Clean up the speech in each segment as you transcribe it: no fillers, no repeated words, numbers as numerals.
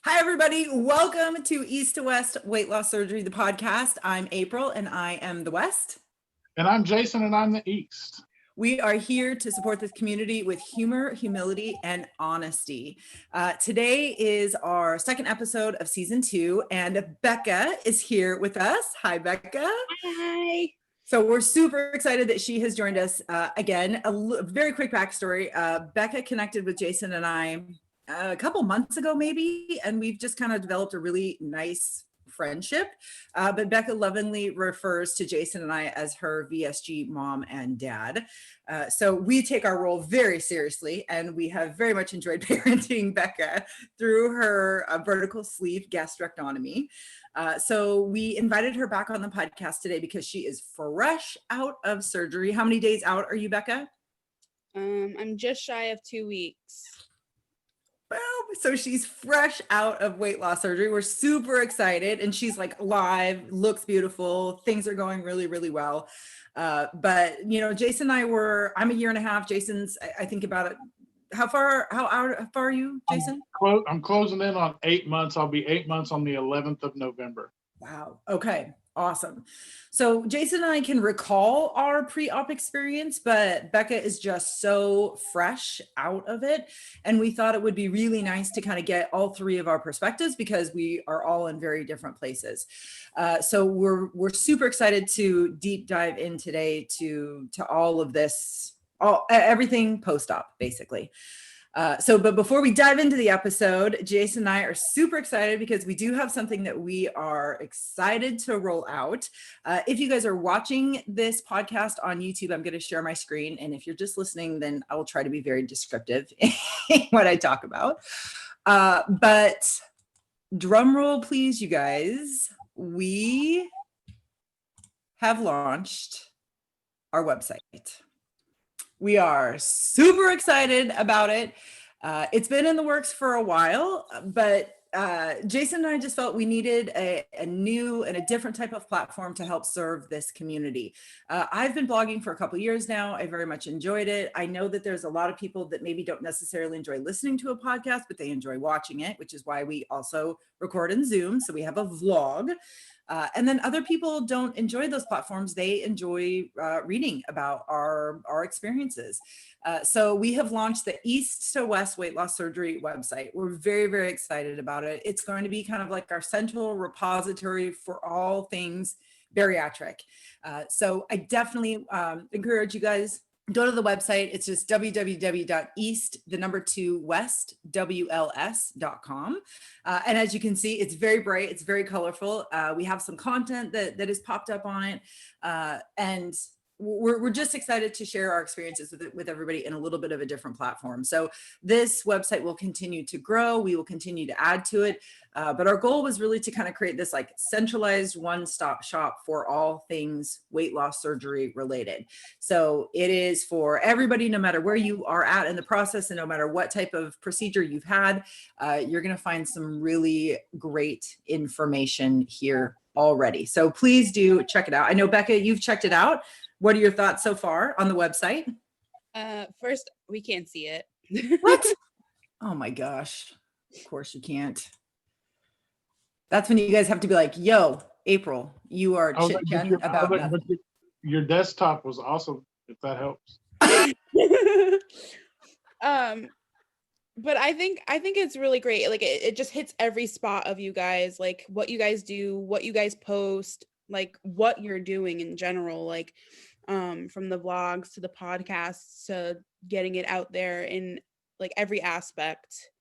Hi, everybody. Welcome to East to West Weight Loss Surgery, the podcast. I'm April and I am the West. And I'm Jason and I'm the East. We are here to support this community with humor, humility, and honesty. Today is our second episode of season 2, and Becca is here with us. Hi, Becca. Hi. So we're super excited that she has joined us again. A very quick backstory. Becca connected with Jason and I a couple months ago, maybe, and we've just kind of developed a really nice friendship. But Becca lovingly refers to Jason and I as her VSG mom and dad. So we take our role very seriously, and we have very much enjoyed parenting Becca through her vertical sleeve gastrectomy. So we invited her back on the podcast today because she is fresh out of surgery. How many days out are you, Becca? I'm just shy of 2 weeks. Boom. So she's fresh out of weight loss surgery. We're super excited, and she's like live, looks beautiful. Things are going really, really well. But you know, Jason and I'm a year and a half. Jason's, I think about it. How far are you, Jason? I'm closing in on 8 months. I'll be 8 months on the 11th of November. Wow. Okay. Awesome. So Jason and I can recall our pre-op experience, but Becca is just so fresh out of it. And we thought it would be really nice to kind of get all three of our perspectives because we are all in very different places. So we're super excited to deep dive in today to all of this, everything post-op, basically. But before we dive into the episode, Jason and I are super excited because we do have something that we are excited to roll out. If you guys are watching this podcast on YouTube, I'm going to share my screen. And if you're just listening, then I will try to be very descriptive in what I talk about. But drum roll, please, you guys. We have launched our website. We are super excited about it. It's been in the works for a while, but Jason and I just felt we needed a new and a different type of platform to help serve this community. I've been blogging for a couple of years now. I very much enjoyed it. I know that there's a lot of people that maybe don't necessarily enjoy listening to a podcast, but they enjoy watching it, which is why we also record in Zoom. So we have a vlog. And then other people don't enjoy those platforms. They enjoy reading about our experiences. So we have launched the East to West Weight Loss Surgery website. We're very, very excited about it. It's going to be kind of like our central repository for all things bariatric. So I definitely encourage you guys, go to the website. It's just www.east2west.com. And as you can see, it's very bright. It's very colorful. We have some content that has popped up on it. And we're just excited to share our experiences with everybody in a little bit of a different platform. So this website will continue to grow. We will continue to add to it. But our goal was really to kind of create this like centralized one-stop shop for all things weight loss surgery related. So it is for everybody, no matter where you are at in the process and no matter what type of procedure you've had, you're going to find some really great information here already. So please do check it out. I know, Becca, you've checked it out. What are your thoughts so far on the website? First, we can't see it. What? Oh my gosh. Of course you can't. That's when you guys have to be like, yo, April, you are chit-chatting about nothing. Your desktop was awesome, if that helps. But I think it's really great. Like it just hits every spot of you guys, like what you guys do, what you guys post, like what you're doing in general, like from the vlogs to the podcasts to getting it out there in like every aspect.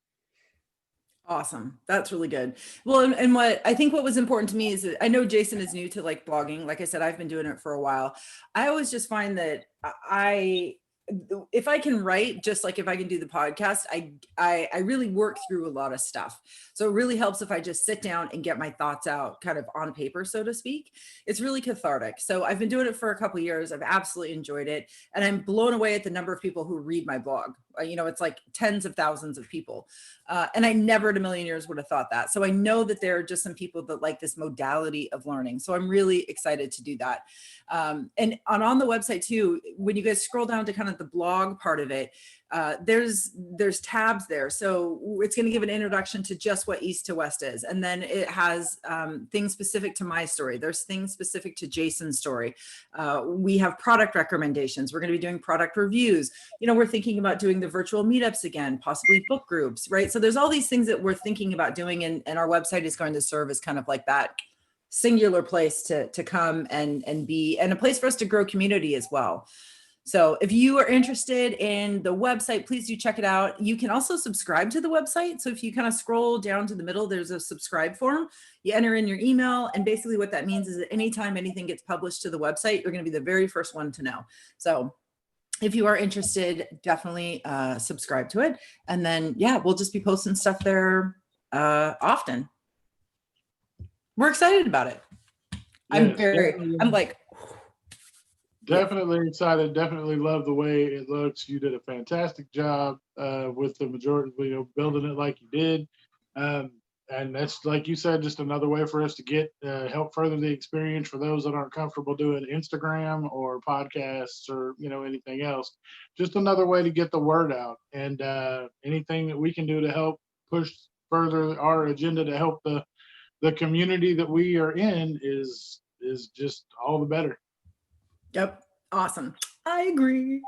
Awesome. That's really good. Well, and what I think what was important to me is that I know Jason is new to like blogging. Like I said, I've been doing it for a while. I always just find that if I can write, just like if I can do the podcast, I really work through a lot of stuff. So it really helps if I just sit down and get my thoughts out kind of on paper, so to speak. It's really cathartic. So I've been doing it for a couple of years. I've absolutely enjoyed it. And I'm blown away at the number of people who read my blog. You know, it's like tens of thousands of people. And I never in a million years would have thought that. So I know that there are just some people that like this modality of learning. So I'm really excited to do that. And on the website too, when you guys scroll down to kind of the blog part of it, There's tabs there. So it's going to give an introduction to just what East to West is. And then it has things specific to my story. There's things specific to Jason's story. We have product recommendations. We're going to be doing product reviews. We're thinking about doing the virtual meetups again, possibly book groups, right? So there's all these things that we're thinking about doing, and our website is going to serve as kind of like that singular place to come and be, and a place for us to grow community as well. So if you are interested in the website, please do check it out. You can also subscribe to the website. So if you kind of scroll down to the middle, there's a subscribe form. You enter in your email, and basically what that means is that anytime anything gets published to the website, you're going to be the very first one to know. So if you are interested, definitely subscribe to it. And then, yeah, we'll just be posting stuff there often. We're excited about it. I'm like, definitely excited. Definitely love the way it looks. You did a fantastic job with the majority, building it like you did. And that's, like you said, just another way for us to get help further the experience for those that aren't comfortable doing Instagram or podcasts or, anything else. Just another way to get the word out. And anything that we can do to help push further our agenda to help the community that we are in is just all the better. Yep. Awesome. I agree.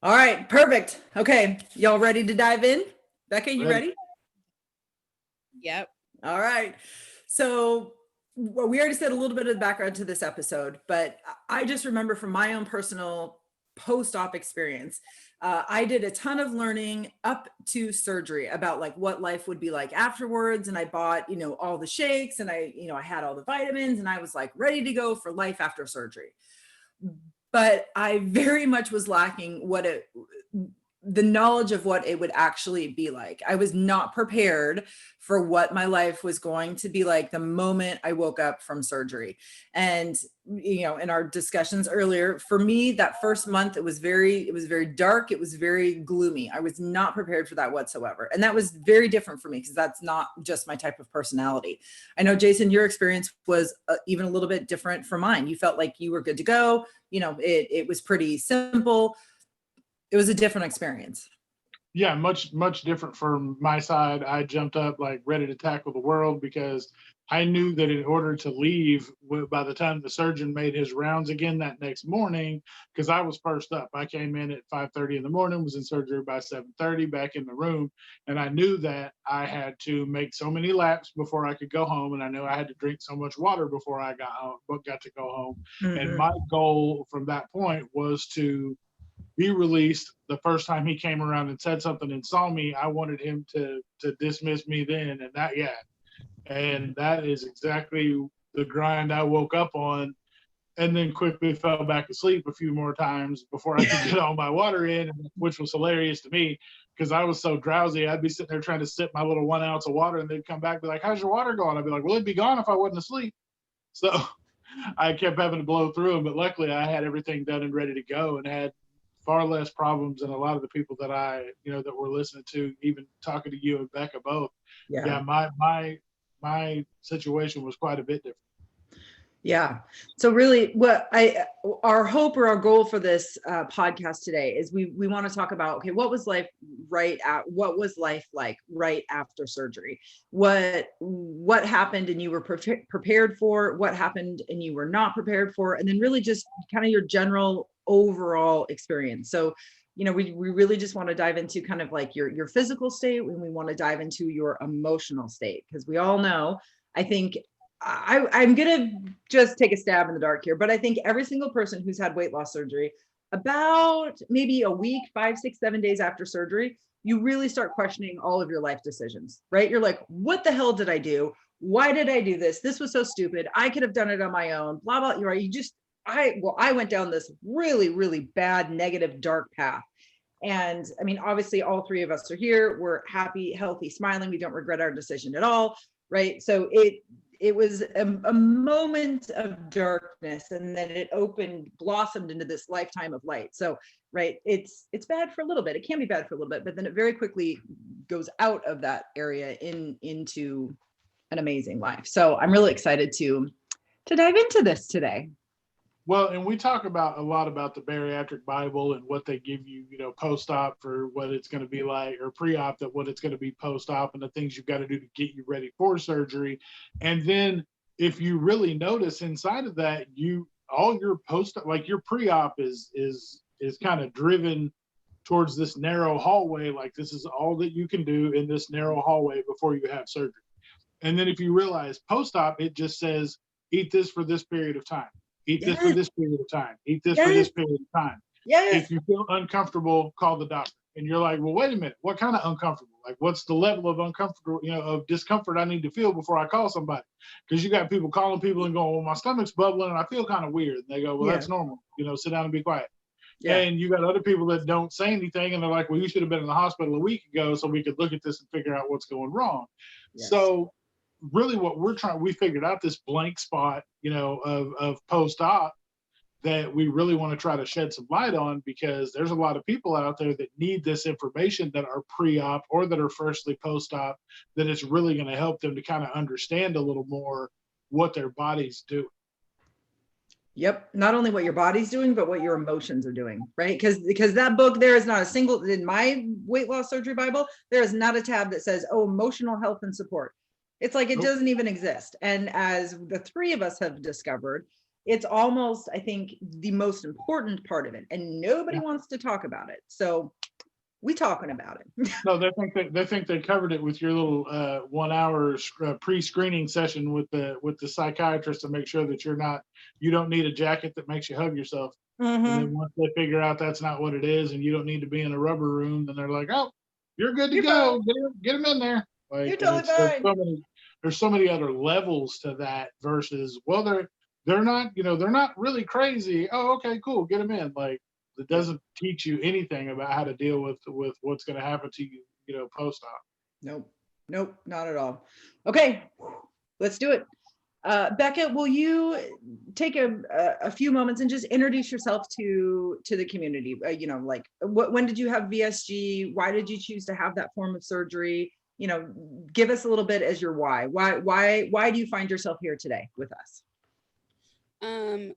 All right. Perfect. Okay. Y'all ready to dive in? Becca, you ready? Yep. All right. So we already said a little bit of the background to this episode, but I just remember from my own personal post-op experience, I did a ton of learning up to surgery about like what life would be like afterwards. And I bought, all the shakes, and I had all the vitamins, and I was like ready to go for life after surgery. But I very much was lacking the knowledge of what it would actually be like. I was not prepared for what my life was going to be like the moment I woke up from surgery. And, in our discussions earlier, for me, that first month, it was very dark. It was very gloomy. I was not prepared for that whatsoever. And that was very different for me because that's not just my type of personality. I know, Jason, your experience was even a little bit different from mine. You felt like you were good to go. It was pretty simple. It was a different experience. Yeah, much, much different from my side. I jumped up like ready to tackle the world because I knew that in order to leave by the time the surgeon made his rounds again that next morning, because I was first up. I came in at 5:30 in the morning, was in surgery by 7:30, back in the room. And I knew that I had to make so many laps before I could go home. And I knew I had to drink so much water before I got to go home. Mm-hmm. And my goal from that point was to be released. The first time he came around and said something and saw me, I wanted him to dismiss me then, and that is exactly the grind I woke up on, and then quickly fell back asleep a few more times before I could get all my water in, which was hilarious to me because I was so drowsy. I'd be sitting there trying to sip my little 1 ounce of water, and they'd come back and be like, "How's your water going?" I'd be like, "Well, it'd be gone if I wasn't asleep." So I kept having to blow through them, but luckily I had everything done and ready to go, and had far less problems than a lot of the people that that were listening to, even talking to you and Becca both. Yeah, my situation was quite a bit different. Yeah. So really our hope or our goal for this podcast today is we want to talk about, okay, what was life like right after surgery? What happened and you were prepared for, what happened and you were not prepared for, and then really just kind of your general overall experience. So, we really just want to dive into kind of like your physical state, and we want to dive into your emotional state, because we all know, I think, I'm going to just take a stab in the dark here, but I think every single person who's had weight loss surgery, about maybe a week, 5, 6, 7 days after surgery, you really start questioning all of your life decisions, right? You're like, what the hell did I do? Why did I do this? This was so stupid. I could have done it on my own, blah, blah. You're right. I went down this really, really bad, negative, dark path. And I mean, obviously all three of us are here. We're happy, healthy, smiling. We don't regret our decision at all, right? So it was a moment of darkness, and then it blossomed into this lifetime of light. So, right, it's bad for a little bit. It can be bad for a little bit, but then it very quickly goes out of that area into an amazing life. So I'm really excited to dive into this today. Well, and we talk about a lot about the bariatric Bible and what they give you, post-op for what it's going to be like, or pre-op that what it's going to be post-op, and the things you've got to do to get you ready for surgery. And then if you really notice inside of that, all your like your pre-op is kind of driven towards this narrow hallway. Like, this is all that you can do in this narrow hallway before you have surgery. And then if you realize post-op, it just says, eat this for this period of time. Eat this for this period of time. Eat this for this period of time. Yes. If you feel uncomfortable, call the doctor. And you're like, well, wait a minute. What kind of uncomfortable? Like, what's the level of uncomfortable, of discomfort I need to feel before I call somebody? Because you got people calling people and going, well, my stomach's bubbling and I feel kind of weird. And they go, well, that's normal. Sit down and be quiet. Yeah. And you got other people that don't say anything and they're like, well, you should have been in the hospital a week ago so we could look at this and figure out what's going wrong. Yes. So really what we figured out this blank spot, of post-op that we really want to try to shed some light on, because there's a lot of people out there that need this information that are pre-op or that are freshly post-op, that it's really going to help them to kind of understand a little more what their body's doing. Yep. Not only what your body's doing, but what your emotions are doing, right? Because that book, there is not a single, in my weight loss surgery Bible, there is not a tab that says, oh, emotional health and support. It's like it doesn't even exist. And as the three of us have discovered, it's almost, I think, the most important part of it. And nobody wants to talk about it. So we talking about it. No, they think they covered it with your little 1 hour pre-screening session with the psychiatrist to make sure that you don't need a jacket that makes you hug yourself. Mm-hmm. And then once they figure out that's not what it is and you don't need to be in a rubber room, then they're like, oh, you're good to go. Get them in there. Like, you're totally fine. There's so many other levels to that versus, well, they're not, they're not really crazy. Oh, okay, cool. Get them in. Like, it doesn't teach you anything about how to deal with what's going to happen to you, post-op. Nope, not at all. Okay, let's do it. Becca, will you take a few moments and just introduce yourself to the community? When did you have VSG? Why did you choose to have that form of surgery? Give us a little bit as your why. Why do you find yourself here today with us?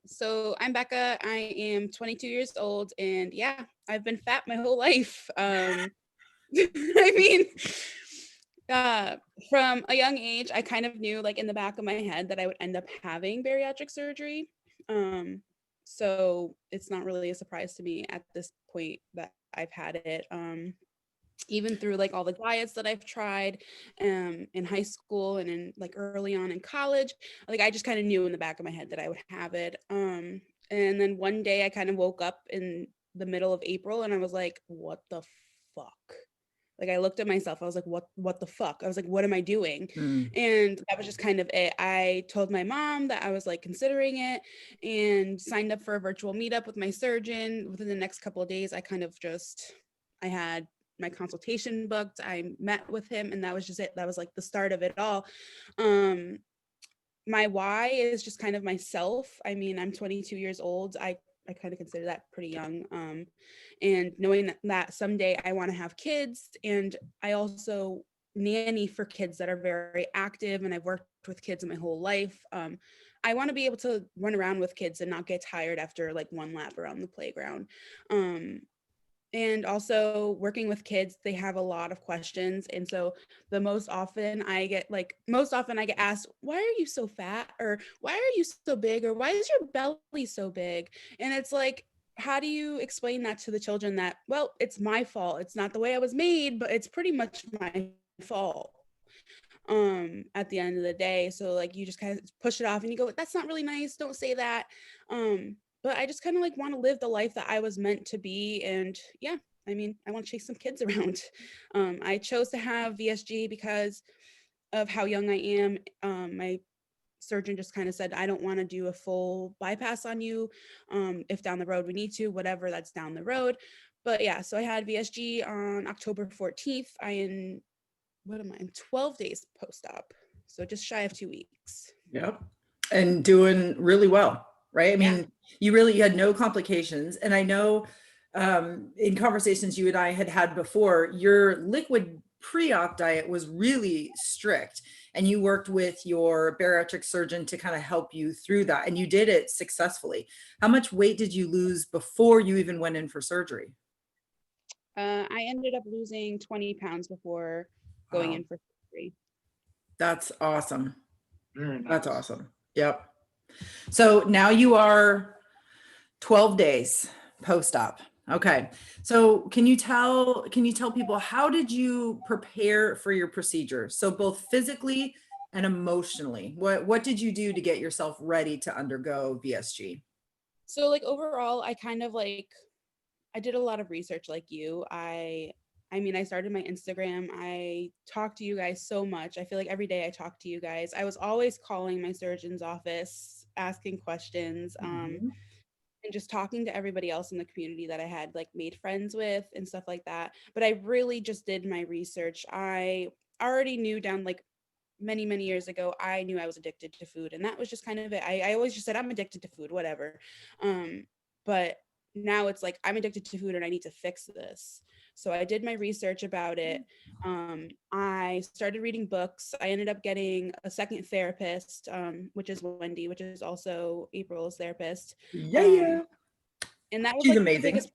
So I'm Becca. I am 22 years old, and yeah, I've been fat my whole life. I mean, from a young age, I kind of knew, like, in the back of my head that I would end up having bariatric surgery. So it's not really a surprise to me at this point that I've had it. Even through like all the diets that I've tried in high school and in like early on in college, like I just kind of knew in the back of my head that I would have it. And then one day I kind of woke up in the middle of April and I was like, what the fuck? Like I looked at myself, I was like, what the fuck? I was like, what am I doing? And that was just kind of it. I told my mom that I was like considering it and signed up for a virtual meetup with my surgeon. Within the next couple of days, I had my consultation booked. I met with him and that was just it. That was like the start of it all. My why is just kind of myself. I mean, I'm 22 years old. I kind of consider that pretty young. And knowing that someday I want to have kids, and I also nanny for kids that are very active, and I've worked with kids my whole life. I want to be able to run around with kids and not get tired after like one lap around the playground. And also working with kids, they have a lot of questions. And so most often I get asked, why are you so fat? Or why are you so big? Or why is your belly so big? And it's like, how do you explain that to the children that, well, it's my fault. It's not the way I was made, but it's pretty much my fault at the end of the day. So like, you just kind of push it off and you go, that's not really nice. Don't say that. But I just kind of like want to live the life that I was meant to be. And yeah, I mean, I want to chase some kids around. I chose to have VSG because of how young I am. My surgeon just kind of said, I don't want to do a full bypass on you. If down the road we need to, whatever, that's down the road. But yeah, so I had VSG on October 14th. I'm 12 days post-op. So just shy of 2 weeks. Yep. And doing really well. Right. I mean, you had no complications. And I know in conversations you and I had before, your liquid pre-op diet was really strict, and you worked with your bariatric surgeon to kind of help you through that, and you did it successfully. How much weight did you lose before you even went in for surgery? I ended up losing 20 pounds before going Wow, in for surgery. that's awesome. Very nice. That's awesome. Yep. So now you are 12 days post-op. Okay. So can you tell people, how did you prepare for your procedure? So both physically and emotionally, what did you do to get yourself ready to undergo VSG? So like overall, I kind of like I did a lot of research like you. I mean, I started my Instagram. I talked to you guys so much. I feel like every day I talk to you guys. I was always calling my surgeon's office, asking questions, Mhm. and just talking to everybody else in the community that I had like made friends with and stuff like that. But I really just did my research. I already knew down like many years ago, I knew I was addicted to food, and that was just kind of it. I always just said I'm addicted to food, whatever. But now it's like I'm addicted to food and I need to fix this. So I did my research about it. I started reading books. I ended up getting a second therapist, which is Wendy, which is also April's therapist. Yeah. And that was She's like the amazing. biggest.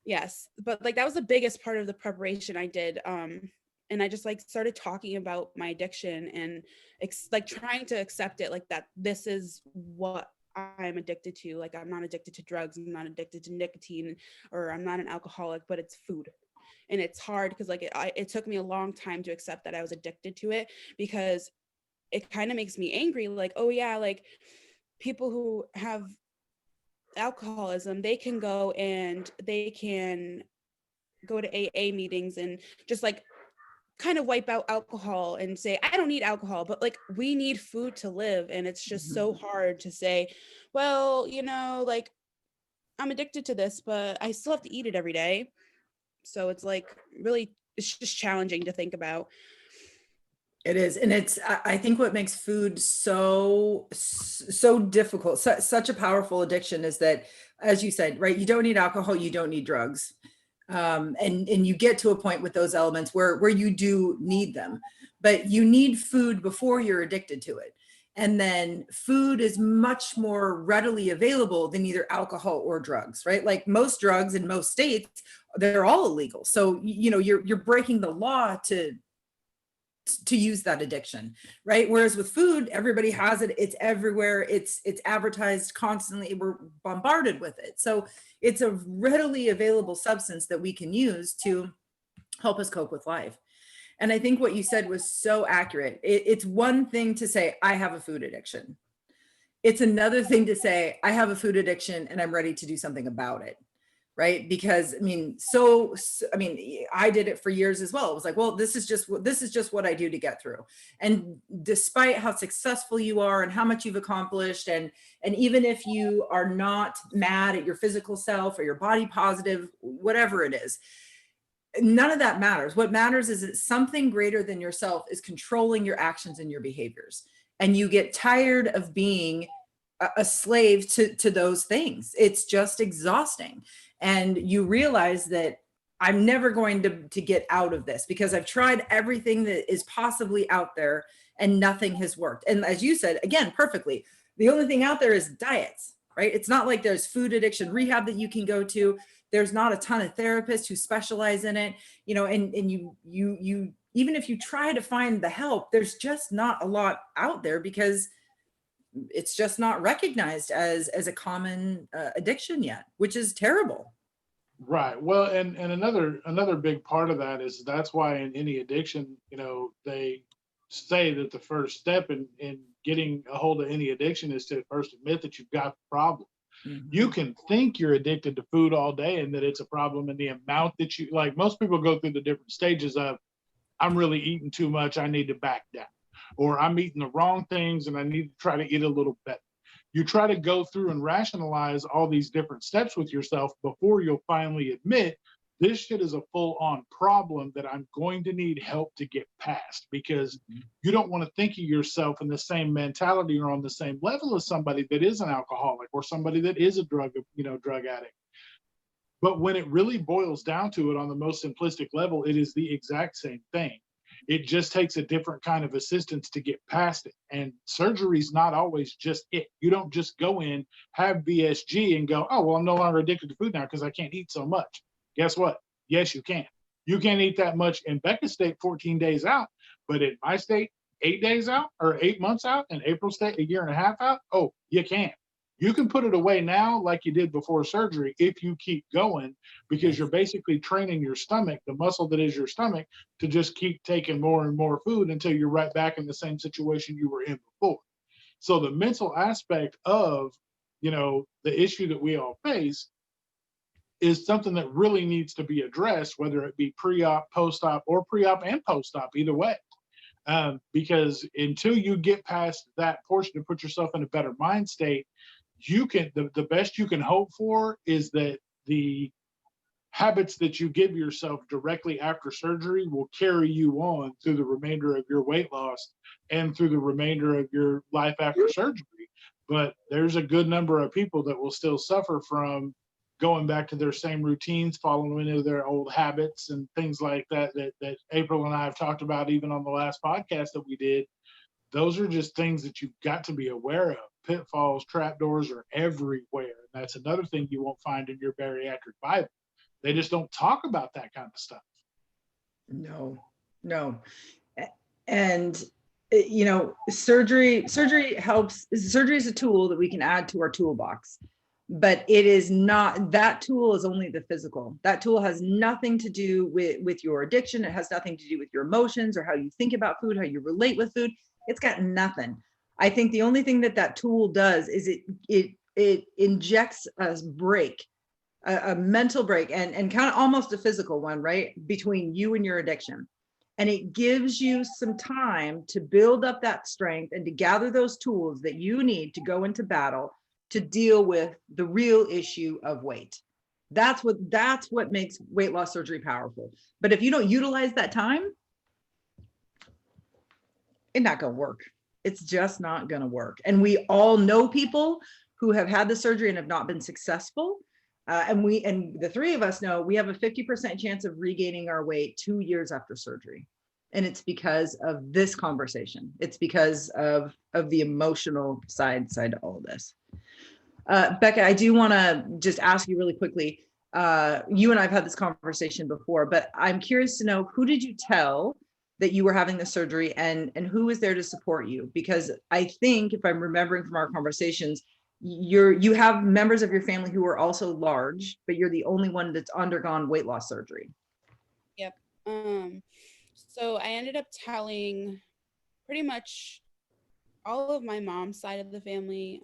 Yes, but like that was the biggest part of the preparation I did. And I just like started talking about my addiction and like trying to accept it, like that this is what I'm addicted to. Like I'm not addicted to drugs, I'm not addicted to nicotine, or I'm not an alcoholic, but it's food. And it's hard because like it took me a long time to accept that I was addicted to it, because it kind of makes me angry. Like, oh yeah, like people who have alcoholism, they can go and they can go to AA meetings and just like kind of wipe out alcohol and say, I don't need alcohol, but like we need food to live. And it's just Mhm. so hard to say, well, you know, like I'm addicted to this, but I still have to eat it every day. So it's like really, it's just challenging to think about. It is. And I think what makes food so difficult, such a powerful addiction, is that, as you said, right, you don't need alcohol, you don't need drugs. And you get to a point with those elements where you do need them, but you need food before you're addicted to it. And then food is much more readily available than either alcohol or drugs, right? Like most drugs in most states, they're all illegal. So, you know, you're breaking the law to use that addiction, right? Whereas with food, everybody has it, it's everywhere, it's advertised constantly, we're bombarded with it. So it's a readily available substance that we can use to help us cope with life. And I think what you said was so accurate. It's one thing to say, I have a food addiction. It's another thing to say, I have a food addiction and I'm ready to do something about it. Right. Because I mean, I mean, I did it for years as well. It was like, well, this is just what I do to get through. And despite how successful you are and how much you've accomplished, and even if you are not mad at your physical self or your body positive, whatever it is, none of that matters. What matters is that something greater than yourself is controlling your actions and your behaviors. And you get tired of being a slave to those things. It's just exhausting. And you realize that I'm never going to get out of this because I've tried everything that is possibly out there and nothing has worked. And as you said, again, perfectly, the only thing out there is diets, right? It's not like there's food addiction rehab that you can go to. There's not a ton of therapists who specialize in it, you know, and you even if you try to find the help, there's just not a lot out there because it's just not recognized as a common addiction yet, which is terrible. Right. Well, and another big part of that is that's why in any addiction, you know, they say that the first step in getting a hold of any addiction is to first admit that you've got the problem. You Mhm. can think you're addicted to food all day and that it's a problem, and the amount that you like, most people go through the different stages of, I'm really eating too much, I need to back down, or I'm eating the wrong things and I need to try to eat a little better. You try to go through and rationalize all these different steps with yourself before you'll finally admit this shit is a full on problem that I'm going to need help to get past, because you don't want to think of yourself in the same mentality or on the same level as somebody that is an alcoholic or somebody that is a drug addict. But when it really boils down to it on the most simplistic level, it is the exact same thing. It just takes a different kind of assistance to get past it. And surgery is not always just it. You don't just go in, have BSG, and go, oh, well, I'm no longer addicted to food now because I can't eat so much. Guess what? Yes, you can. You can't eat that much in Becca's state 14 days out, but in my state, 8 days out or 8 months out, in April state, a year and a half out. Oh, you can. You can put it away now like you did before surgery if you keep going, because you're basically training your stomach, the muscle that is your stomach, to just keep taking more and more food until you're right back in the same situation you were in before. So the mental aspect of, the issue that we all face is something that really needs to be addressed, whether it be pre-op, post-op, or pre-op and post-op, either way. Because until you get past that portion to put yourself in a better mind state, the best you can hope for is that the habits that you give yourself directly after surgery will carry you on through the remainder of your weight loss and through the remainder of your life after surgery. But there's a good number of people that will still suffer from going back to their same routines, following into their old habits and things like that April and I have talked about even on the last podcast that we did. Those are just things that you've got to be aware of. Pitfalls, trapdoors are everywhere. And that's another thing you won't find in your bariatric Bible. They just don't talk about that kind of stuff. No. And surgery helps. Surgery is a tool that we can add to our toolbox, but it is not, that tool is only the physical. That tool has nothing to do with your addiction. It has nothing to do with your emotions or how you think about food, how you relate with food. It's got nothing. I think the only thing that tool does is it injects a break, a mental break, and kind of almost a physical one, right, between you and your addiction. And it gives you some time to build up that strength and to gather those tools that you need to go into battle to deal with the real issue of weight. That's what makes weight loss surgery powerful. But if you don't utilize that time, it's not going to work. It's just not going to work. And we all know people who have had the surgery and have not been successful. And the three of us know we have a 50% chance of regaining our weight 2 years after surgery. And it's because of this conversation. It's because of the emotional side to all of this. Becca, I do want to just ask you really quickly. You and I've had this conversation before, but I'm curious to know, who did you tell that you were having the surgery, and who was there to support you? Because I think, if I'm remembering from our conversations, you have members of your family who are also large, but you're the only one that's undergone weight loss surgery. Yep. So I ended up telling pretty much all of my mom's side of the family.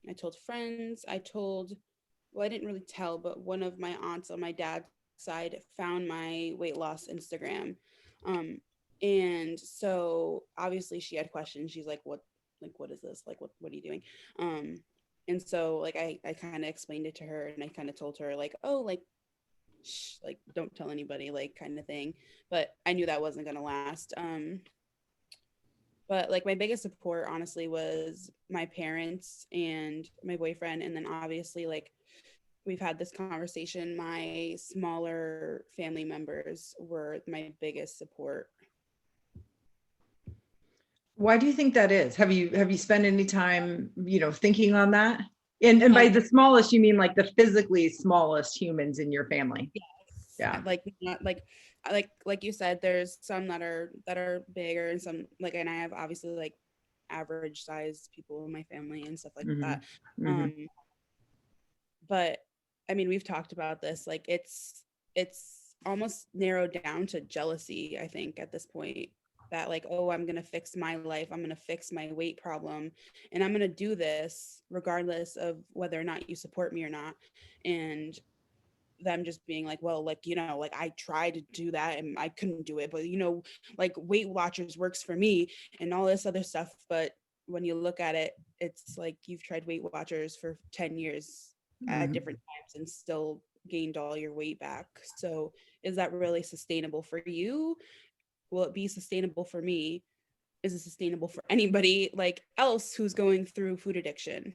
I told friends. I didn't really tell, but one of my aunts on my dad's side found my weight loss Instagram. And so obviously she had questions. She's like, what is this? Like, what are you doing? And so like, I kind of explained it to her, and I kind of told her like, oh, like, shh, like, don't tell anybody, like, kind of thing. But I knew that wasn't going to last. But like, my biggest support honestly was my parents and my boyfriend. And then obviously, like, we've had this conversation, my smaller family members were my biggest support. Why do you think that is? Have you spent any time, thinking on that? And by the smallest, you mean like the physically smallest humans in your family? Yes. Yeah. Like, not like you said, there's some that are bigger, and some, like, and I have obviously like average sized people in my family and stuff like that. Mm-hmm. But I mean, we've talked about this, like, it's almost narrowed down to jealousy, I think, at this point, that like, oh, I'm going to fix my life. I'm going to fix my weight problem. And I'm going to do this regardless of whether or not you support me or not. And them just being like, well, like, like, I tried to do that and I couldn't do it, but like, Weight Watchers works for me and all this other stuff. But when you look at it, it's like, you've tried Weight Watchers for 10 years at different times and still gained all your weight back. So is that really sustainable for you? Will it be sustainable for me? Is it sustainable for anybody like else who's going through food addiction?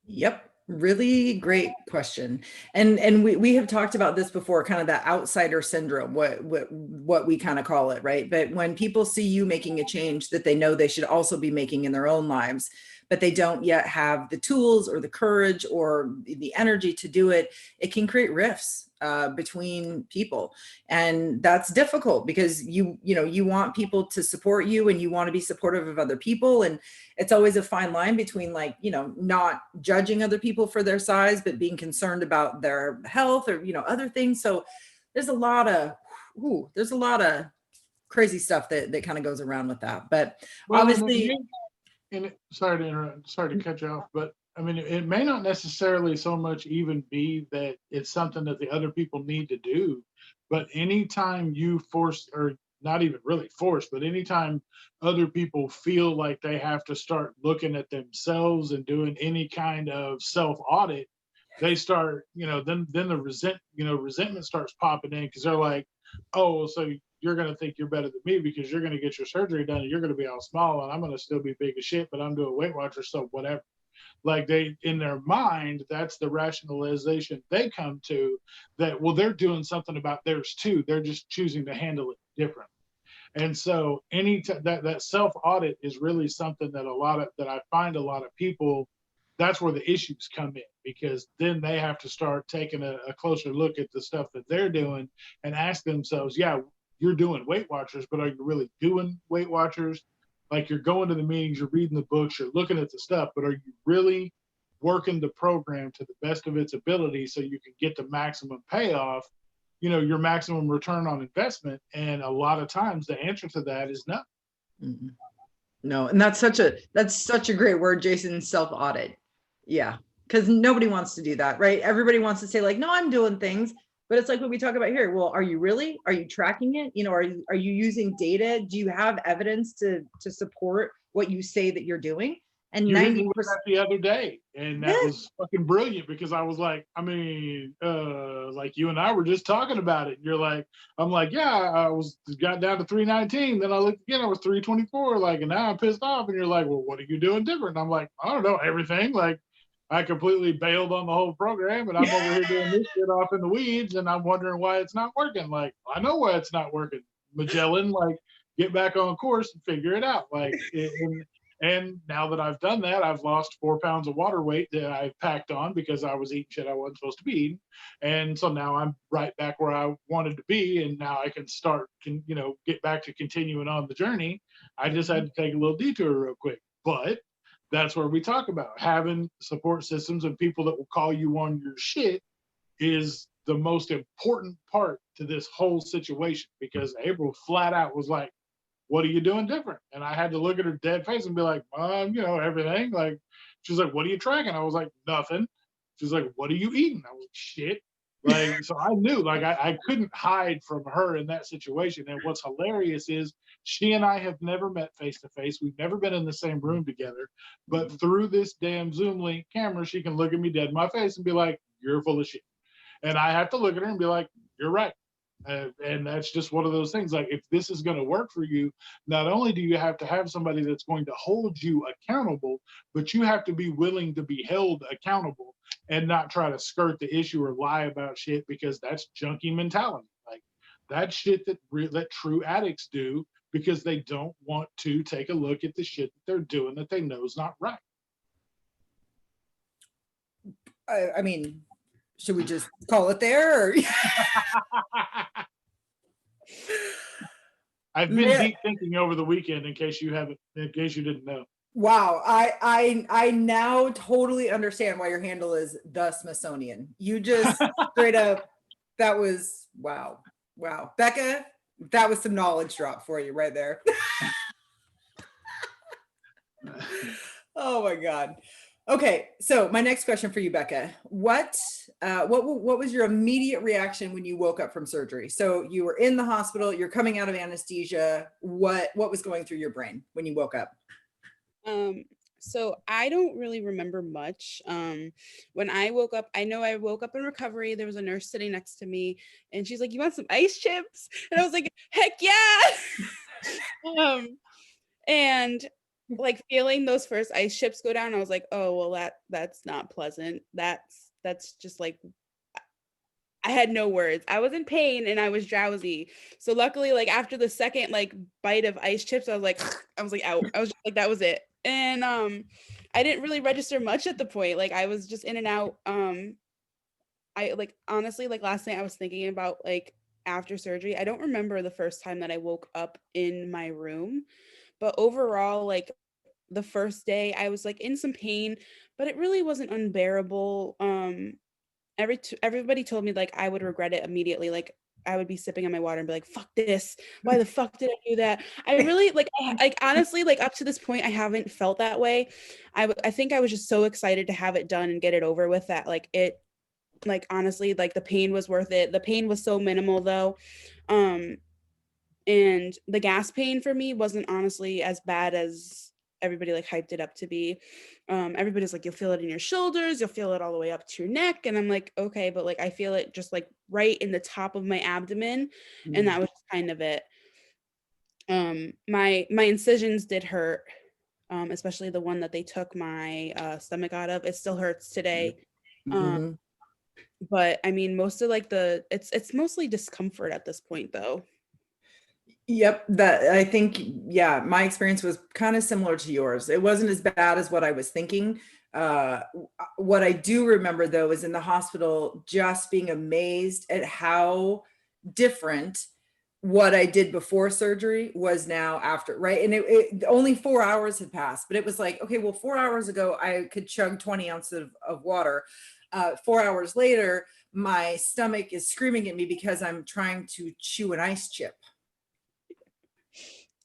Yep. Really great question. And we have talked about this before, kind of that outsider syndrome, what we kind of call it, right? But when people see you making a change that they know they should also be making in their own lives, but they don't yet have the tools or the courage or the energy to do it, it can create rifts between people. And that's difficult because you want people to support you and you want to be supportive of other people. And it's always a fine line between, like, not judging other people for their size, but being concerned about their health or, other things. So there's a lot of, crazy stuff that kind of goes around with that. But Well, obviously, sorry to interrupt, sorry to cut you off, but I mean, it may not necessarily so much even be that it's something that the other people need to do, but anytime you force, or not even really force, but anytime other people feel like they have to start looking at themselves and doing any kind of self audit, they start, then the resentment starts popping in because they're like, oh, well, so you're going to think you're better than me because you're going to get your surgery done and you're going to be all small and I'm going to still be big as shit, but I'm doing Weight Watchers, so whatever. Like, they, in their mind, that's the rationalization they come to, that, well, they're doing something about theirs too. They're just choosing to handle it different. And so that self audit is really something that I find a lot of people, that's where the issues come in, because then they have to start taking a closer look at the stuff that they're doing and ask themselves, yeah, you're doing Weight Watchers, but are you really doing Weight Watchers? Like, you're going to the meetings, you're reading the books, you're looking at the stuff, but are you really working the program to the best of its ability so you can get the maximum payoff, your maximum return on investment? And a lot of times the answer to that is no. mm-hmm. No. And that's such a great word, Jason, self audit. Yeah. Because nobody wants to do that, right? Everybody wants to say, like, no, I'm doing things. But it's like what we talk about here. Well, are you really? Are you tracking it? Are you using data? Do you have evidence to support what you say that you're doing? And You hit me 90%. with that the other day, and that Yeah. was fucking brilliant, because I was like, I mean, like, you and I were just talking about it. And you're like, I'm like, yeah, got down to 319. Then I looked again, I was 324. Like, and now I'm pissed off. And you're like, well, what are you doing different? And I'm like, I don't know, everything. Like, I completely bailed on the whole program, and I'm over here doing this shit off in the weeds, and I'm wondering why it's not working. Like, I know why it's not working, Magellan. Like, get back on course and figure it out. Like, and now that I've done that, I've lost 4 pounds of water weight that I packed on because I was eating shit I wasn't supposed to be eating. And so now I'm right back where I wanted to be. And now I can get back to continuing on the journey. I just had to take a little detour real quick. But that's where we talk about having support systems and people that will call you on your shit is the most important part to this whole situation, because April flat out was like, what are you doing different? And I had to look at her dead face and be like, everything. Like, she's like, what are you tracking? I was like, nothing. She's like, what are you eating? I was like, shit. Like, so I knew, like, I couldn't hide from her in that situation. And what's hilarious is she and I have never met face to face. We've never been in the same room together. But through this damn Zoom link camera, she can look at me dead in my face and be like, you're full of shit. And I have to look at her and be like, you're right. And that's just one of those things. Like, if this is going to work for you, not only do you have to have somebody that's going to hold you accountable, but you have to be willing to be held accountable and not try to skirt the issue or lie about shit, because that's junkie mentality. Like, that shit that true addicts do, because they don't want to take a look at the shit that they're doing that they know is not right. I mean, should we just call it there? Or? I've been deep thinking over the weekend, in case you didn't know. Wow, I now totally understand why your handle is the Smithsonian. You just straight up, that was wow. Becca, that was some knowledge drop for you right there. Oh my God. Okay, so my next question for you, Becca, what was your immediate reaction when you woke up from surgery? So you were in the hospital, you're coming out of anesthesia. What was going through your brain when you woke up? So I don't really remember much. When I woke up, I know I woke up in recovery. There was a nurse sitting next to me, and she's like, "You want some ice chips?" And I was like, "Heck yeah!" And like feeling those first ice chips go down, I was like, oh well, that's not pleasant. That's just like I had no words. I was in pain and I was drowsy. So luckily, like after the second like bite of ice chips, I was like, I was like out. I was just like, that was it. And I didn't really register much at the point. Like I was just in and out. I like honestly, like last night I was thinking about like after surgery. I don't remember the first time that I woke up in my room, but overall, like the first day I was like in some pain, but it really wasn't unbearable. Everybody told me like I would regret it immediately. Like I would be sipping on my water and be like, "Fuck this! Why the fuck did I do that?" I really like honestly like up to this point I haven't felt that way. I think I was just so excited to have it done and get it over with that like it like honestly like the pain was worth it. The pain was so minimal though. Um and the gas pain for me wasn't honestly as bad as everybody like hyped it up to be. Everybody's like, you'll feel it in your shoulders, you'll feel it all the way up to your neck. And I'm like, okay, but like I feel it just like right in the top of my abdomen. And that was just kind of it. My incisions did hurt, especially the one that they took my stomach out of. It still hurts today. Mm-hmm. But I mean most of like it's mostly discomfort at this point though. Yep, that I think, yeah, my experience was kind of similar to yours. It wasn't as bad as what I was thinking. What I do remember though is in the hospital just being amazed at how different what I did before surgery was now after, right? And it only 4 hours had passed, but it was like, okay, well, 4 hours ago I could chug 20 ounces of water. 4 hours later, my stomach is screaming at me because I'm trying to chew an ice chip.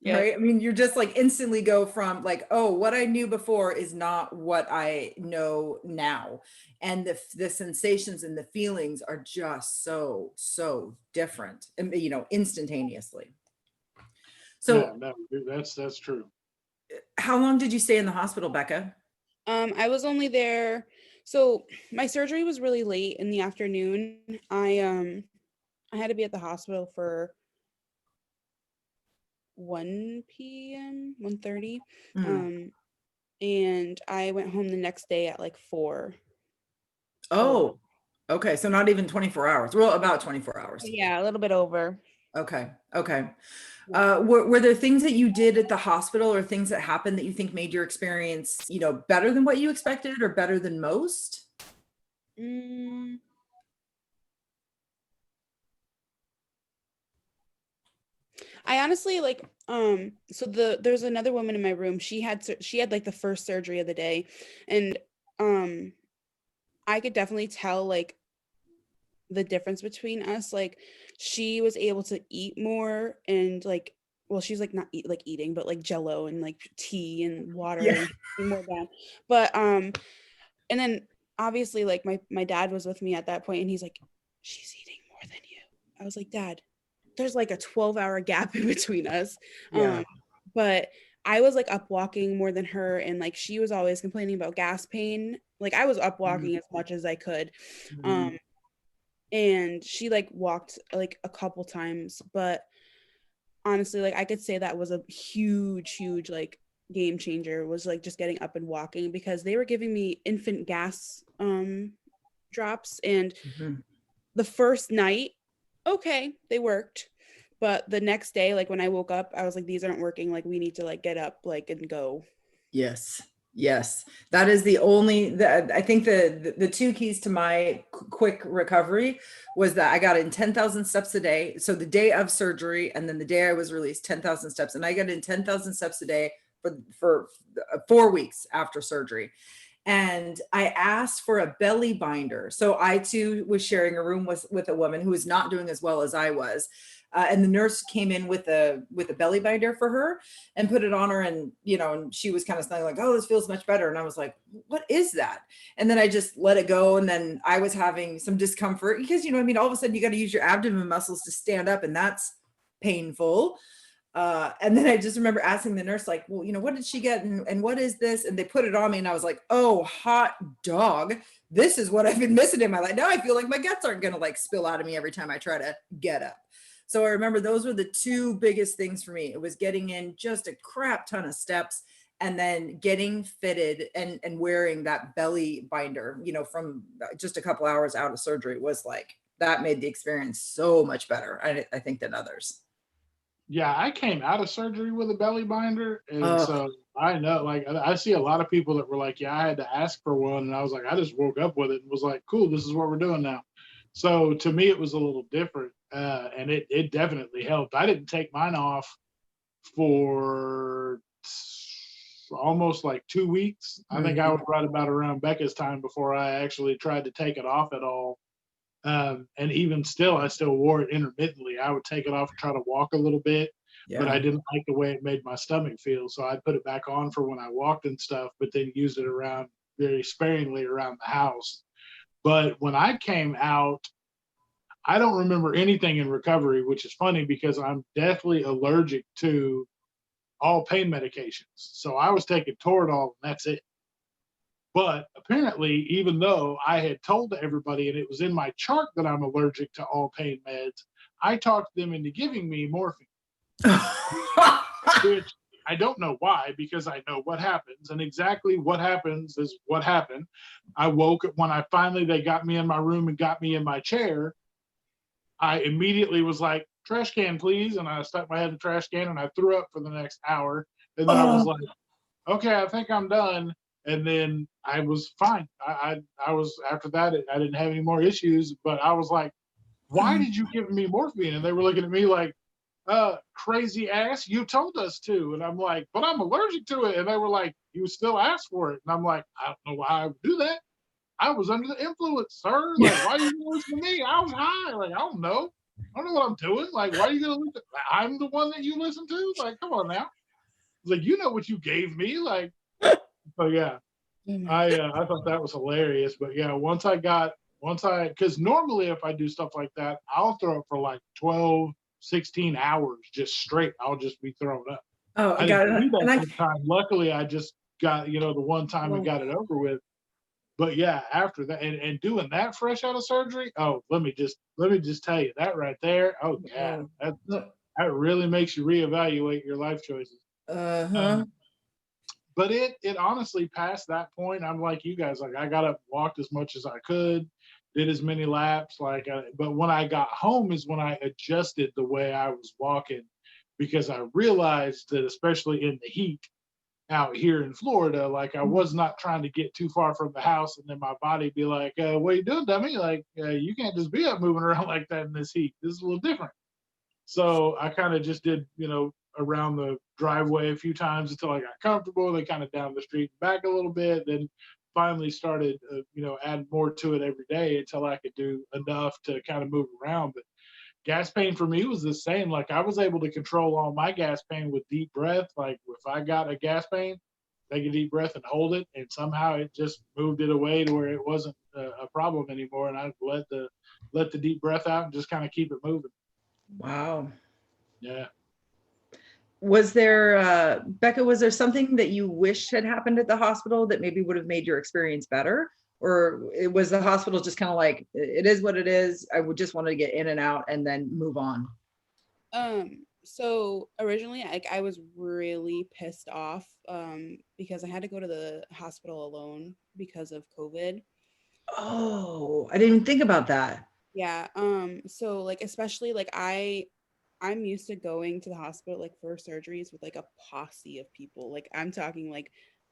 Yep. Right. I mean, you're just like instantly go from like, oh, what I knew before is not what I know now. And the sensations and the feelings are just so different, and instantaneously. Yeah, So no, that's true. how long did you stay in the hospital, Becca? I was only there. So my surgery was really late in the afternoon. I had to be at the hospital for 1 p.m., 1:30. Mm. Um, and I went home the next day at like 4. So Oh, okay. So not even 24 hours. Well, about 24 hours. yeah, a little bit over. Okay. Okay. Yeah. Were there things that you did at the hospital or things that happened that you think made your experience, better than what you expected or better than most? Mm, I honestly like so there's another woman in my room. She had like the first surgery of the day, and um I could definitely tell like the difference between us. Like she was able to eat more and like well she's like not eat like eating but like jello and like tea and water Yeah. and more down. But and then obviously like my dad was with me at that point and he's like, she's eating more than you. I was like, Dad, there's like a 12-hour gap in between us. Yeah. But I was like up walking more than her and like she was always complaining about gas pain. Like I was up walking as much as I could. Mhm. Um and she like walked like a couple times, but honestly like I could say that was a huge like game changer was like just getting up and walking because they were giving me infant gas drops and Mhm. the first night okay they worked, but the next day like when I woke up I was like these aren't working, like we need to like get up like and go. Yes. Yes. That is I think the two keys to my quick recovery was that I got in 10,000 steps a day. So the day of surgery and then the day I was released, 10,000 steps. And I got in 10,000 steps a day for 4 weeks after surgery. And I asked for a belly binder. So I too was sharing a room with a woman who was not doing as well as I was. And the nurse came in with a belly binder for her and put it on her, and and she was kind of saying like, oh, this feels much better. And I was like, what is that? And then I just let it go. And then I was having some discomfort because all of a sudden you got to use your abdomen muscles to stand up, and that's painful. And then I just remember asking the nurse, like, well, what did she get? And what is this? And they put it on me. And I was like, oh, hot dog. This is what I've been missing in my life. Now I feel like my guts aren't going to like spill out of me every time I try to get up. So I remember those were the two biggest things for me. It was getting in just a crap ton of steps and then getting fitted and wearing that belly binder, you know, from just a couple hours out of surgery was like, that made the experience so much better, I think, than others. Yeah, I came out of surgery with a belly binder, and Oh, so I know, like, I see a lot of people that were like, "Yeah, I had to ask for one," and I was like, "I just woke up with it and was like, cool, this is what we're doing now." So to me, it was a little different, and it definitely helped. I didn't take mine off for almost like 2 weeks. I think I was mhm. right about around Becca's time before I actually tried to take it off at all. And even still, I still wore it intermittently. I would take it off and try to walk a little bit, but I Yeah. didn't like the way it made my stomach feel. So I'd put it back on for when I walked and stuff, but then use it around very sparingly around the house. But when I came out, I don't remember anything in recovery, which is funny because I'm deathly allergic to all pain medications. So I was taking Toradol, and that's it. But apparently, even though I had told everybody and it was in my chart that I'm allergic to all pain meds, I talked them into giving me morphine, which I don't know why, because I know what happens. And exactly what happens is what happened. I woke up when they got me in my room and got me in my chair. I immediately was like, trash can, please. And I stuck my head in the trash can and I threw up for the next hour. And then I was Oh, like, okay, I think I'm done. And then I was fine. I was after that. I didn't have any more issues. But I was like, why did you give me morphine? And they were looking at me like, crazy ass, you told us to. And I'm like, but I'm allergic to it. And they were like, you still asked for it. And I'm like, I don't know why I would do that. I was under the influence, sir. Like, why are you gonna listen to me? I was high. Like, I don't know. I don't know what I'm doing. Like, why are you gonna listen? I'm the one that you listen to. Like, come on now. Like, you know what you gave me. Like, so yeah, Oh my I thought that was hilarious. But yeah, because normally if I do stuff like that, I'll throw up for like 12, 16 hours just straight. I'll just be thrown up. oh, I I didn't got it. do that And I, this time. Luckily, I just got, the one time and God. got it over with. But yeah, after that and doing that fresh out of surgery, oh, let me just tell you that right there. Oh yeah, oh, that no. that really makes you reevaluate your life choices. Uh-huh. Um, but it honestly past that point, I'm like you guys, like I got up, walked as much as I could, did as many laps, but when I got home is when I adjusted the way I was walking because I realized that especially in the heat out here in Florida, like I was not trying to get too far from the house and then my body be like, what are you doing, dummy? Like, you can't just be up moving around like that in this heat. This is a little different. So I kind of just did, around the driveway a few times until I got comfortable. Then kind of down the street and back a little bit. Then finally started, add more to it every day until I could do enough to kind of move around. But gas pain for me was the same. Like I was able to control all my gas pain with deep breath. Like if I got a gas pain, take a deep breath and hold it, and somehow it just moved it away to where it wasn't a problem anymore. And I let the deep breath out and just kind of keep it moving. Wow. Yeah. Was there, Becca, was there something that you wished had happened at the hospital that maybe would have made your experience better? Or was the hospital just kind of like, it is what it is? I would just want to get in and out and then move on. So originally I was really pissed off because I had to go to the hospital alone because of COVID. Oh, I didn't even think about that. Yeah. So like especially like I'm used to going to the hospital like for surgeries with like a posse of people. Like I'm talking like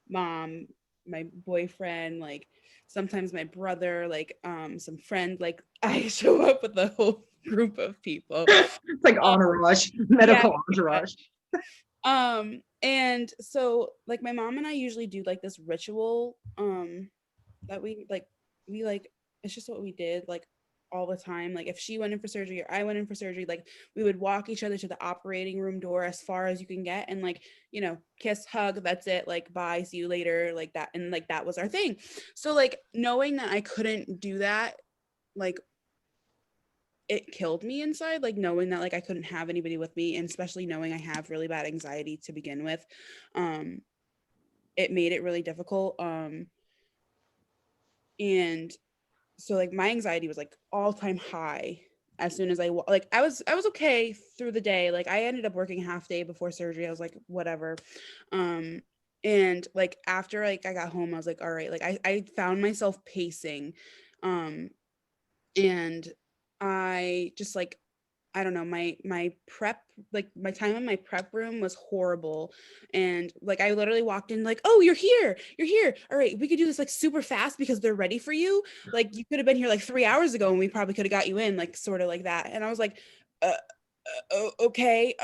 mom, my boyfriend, like sometimes my brother, like some friend, like I show up with a whole group of people. It's like Um, entourage, yeah, medical pretty entourage. much. And so like my mom and I usually do like this ritual that we like it's just what we did like all the time. Like if she went in for surgery or I went in for surgery, like we would walk each other to the operating room door as far as you can get and like, kiss, hug, that's it, like bye, see you later, like that. And like that was our thing. So like knowing that I couldn't do that, like it killed me inside, like knowing that like I couldn't have anybody with me, and especially knowing I have really bad anxiety to begin with. Um, it made it really difficult. And so like my anxiety was like all time high as soon as like I was okay through the day. Like I ended up working half day before surgery. I was like whatever. Um And like after like I got home, I was like, all right, like I found myself pacing. And I just like, I don't know, my prep, like my time in my prep room was horrible. And like I literally walked in like, oh, you're here. You're here. All right, we could do this like super fast because they're ready for you. Like you could have been here like 3 hours ago and we probably could have got you in, like sort of like that. And I was like, okay.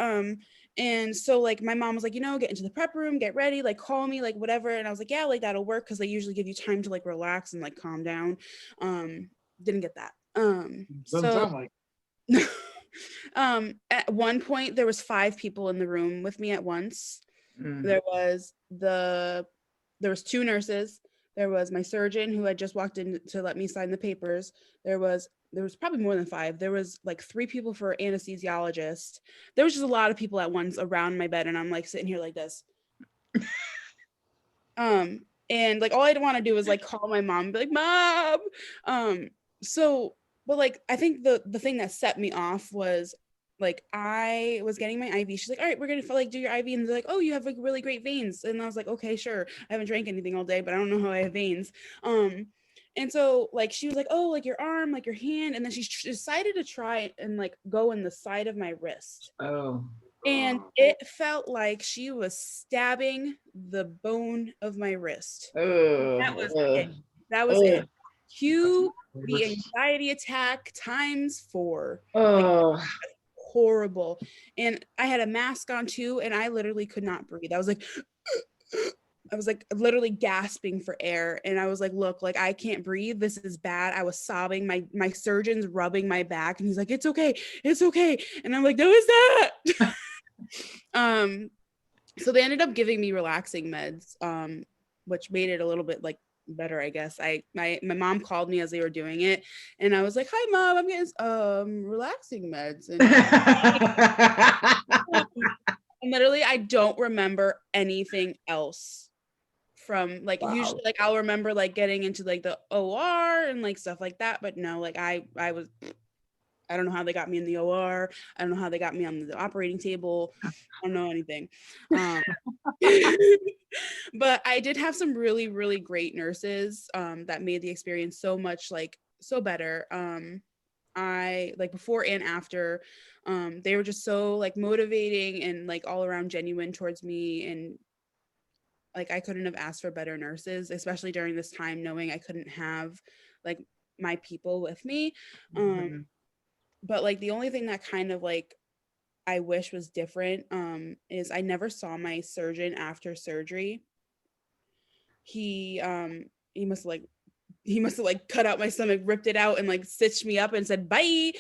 And so like my mom was like, get into the prep room, get ready, like call me, like whatever. And I was like, yeah, like that'll work because they usually give you time to like relax and like calm down. Didn't get that. Doesn't So sound like. at one point there was 5 people in the room with me at once. Mm. There was two nurses. There was my surgeon who had just walked in to let me sign the papers. There was probably more than 5. There was like 3 people for anesthesiologist. There was just a lot of people at once around my bed, and I'm like sitting here like this. And like all I'd want to do is like call my mom and be like, Mom. So but like I think the thing that set me off was like I was getting my IV. She's like, all right, we're gonna like do your IV, and they're like, oh, you have like really great veins. And I was like, okay, sure. I haven't drank anything all day, but I don't know how I have veins. And so like she was like, oh, like your arm, like your hand, and then she decided to try and like go in the side of my wrist. Oh. And it felt like she was stabbing the bone of my wrist. That was it. That was it. Cue the anxiety attack times 4. Like, horrible. And I had a mask on too, and I literally could not breathe. I was like literally gasping for air. And I was like, look, like I can't breathe. This is bad. I was sobbing. My surgeon's rubbing my back and he's like, it's okay. It's okay. And I'm like, no, it's not. So they ended up giving me relaxing meds, which made it a little bit like better, I guess. My mom called me as they were doing it, and I was like, "Hi, Mom, I'm getting relaxing meds." And literally, I don't remember anything else from like usually like I'll remember like getting into like the OR and like stuff like that, but no, like I don't know how they got me in the OR. I don't know how they got me on the operating table. I don't know anything. But I did have some really, really great nurses that made the experience so much like so better. I like before and after, they were just so like motivating and like all around genuine towards me. And like I couldn't have asked for better nurses, especially during this time, knowing I couldn't have like my people with me. But like the only thing that kind of like I wish was different is I never saw my surgeon after surgery. He must have like cut out my stomach, ripped it out, and like stitched me up and said bye.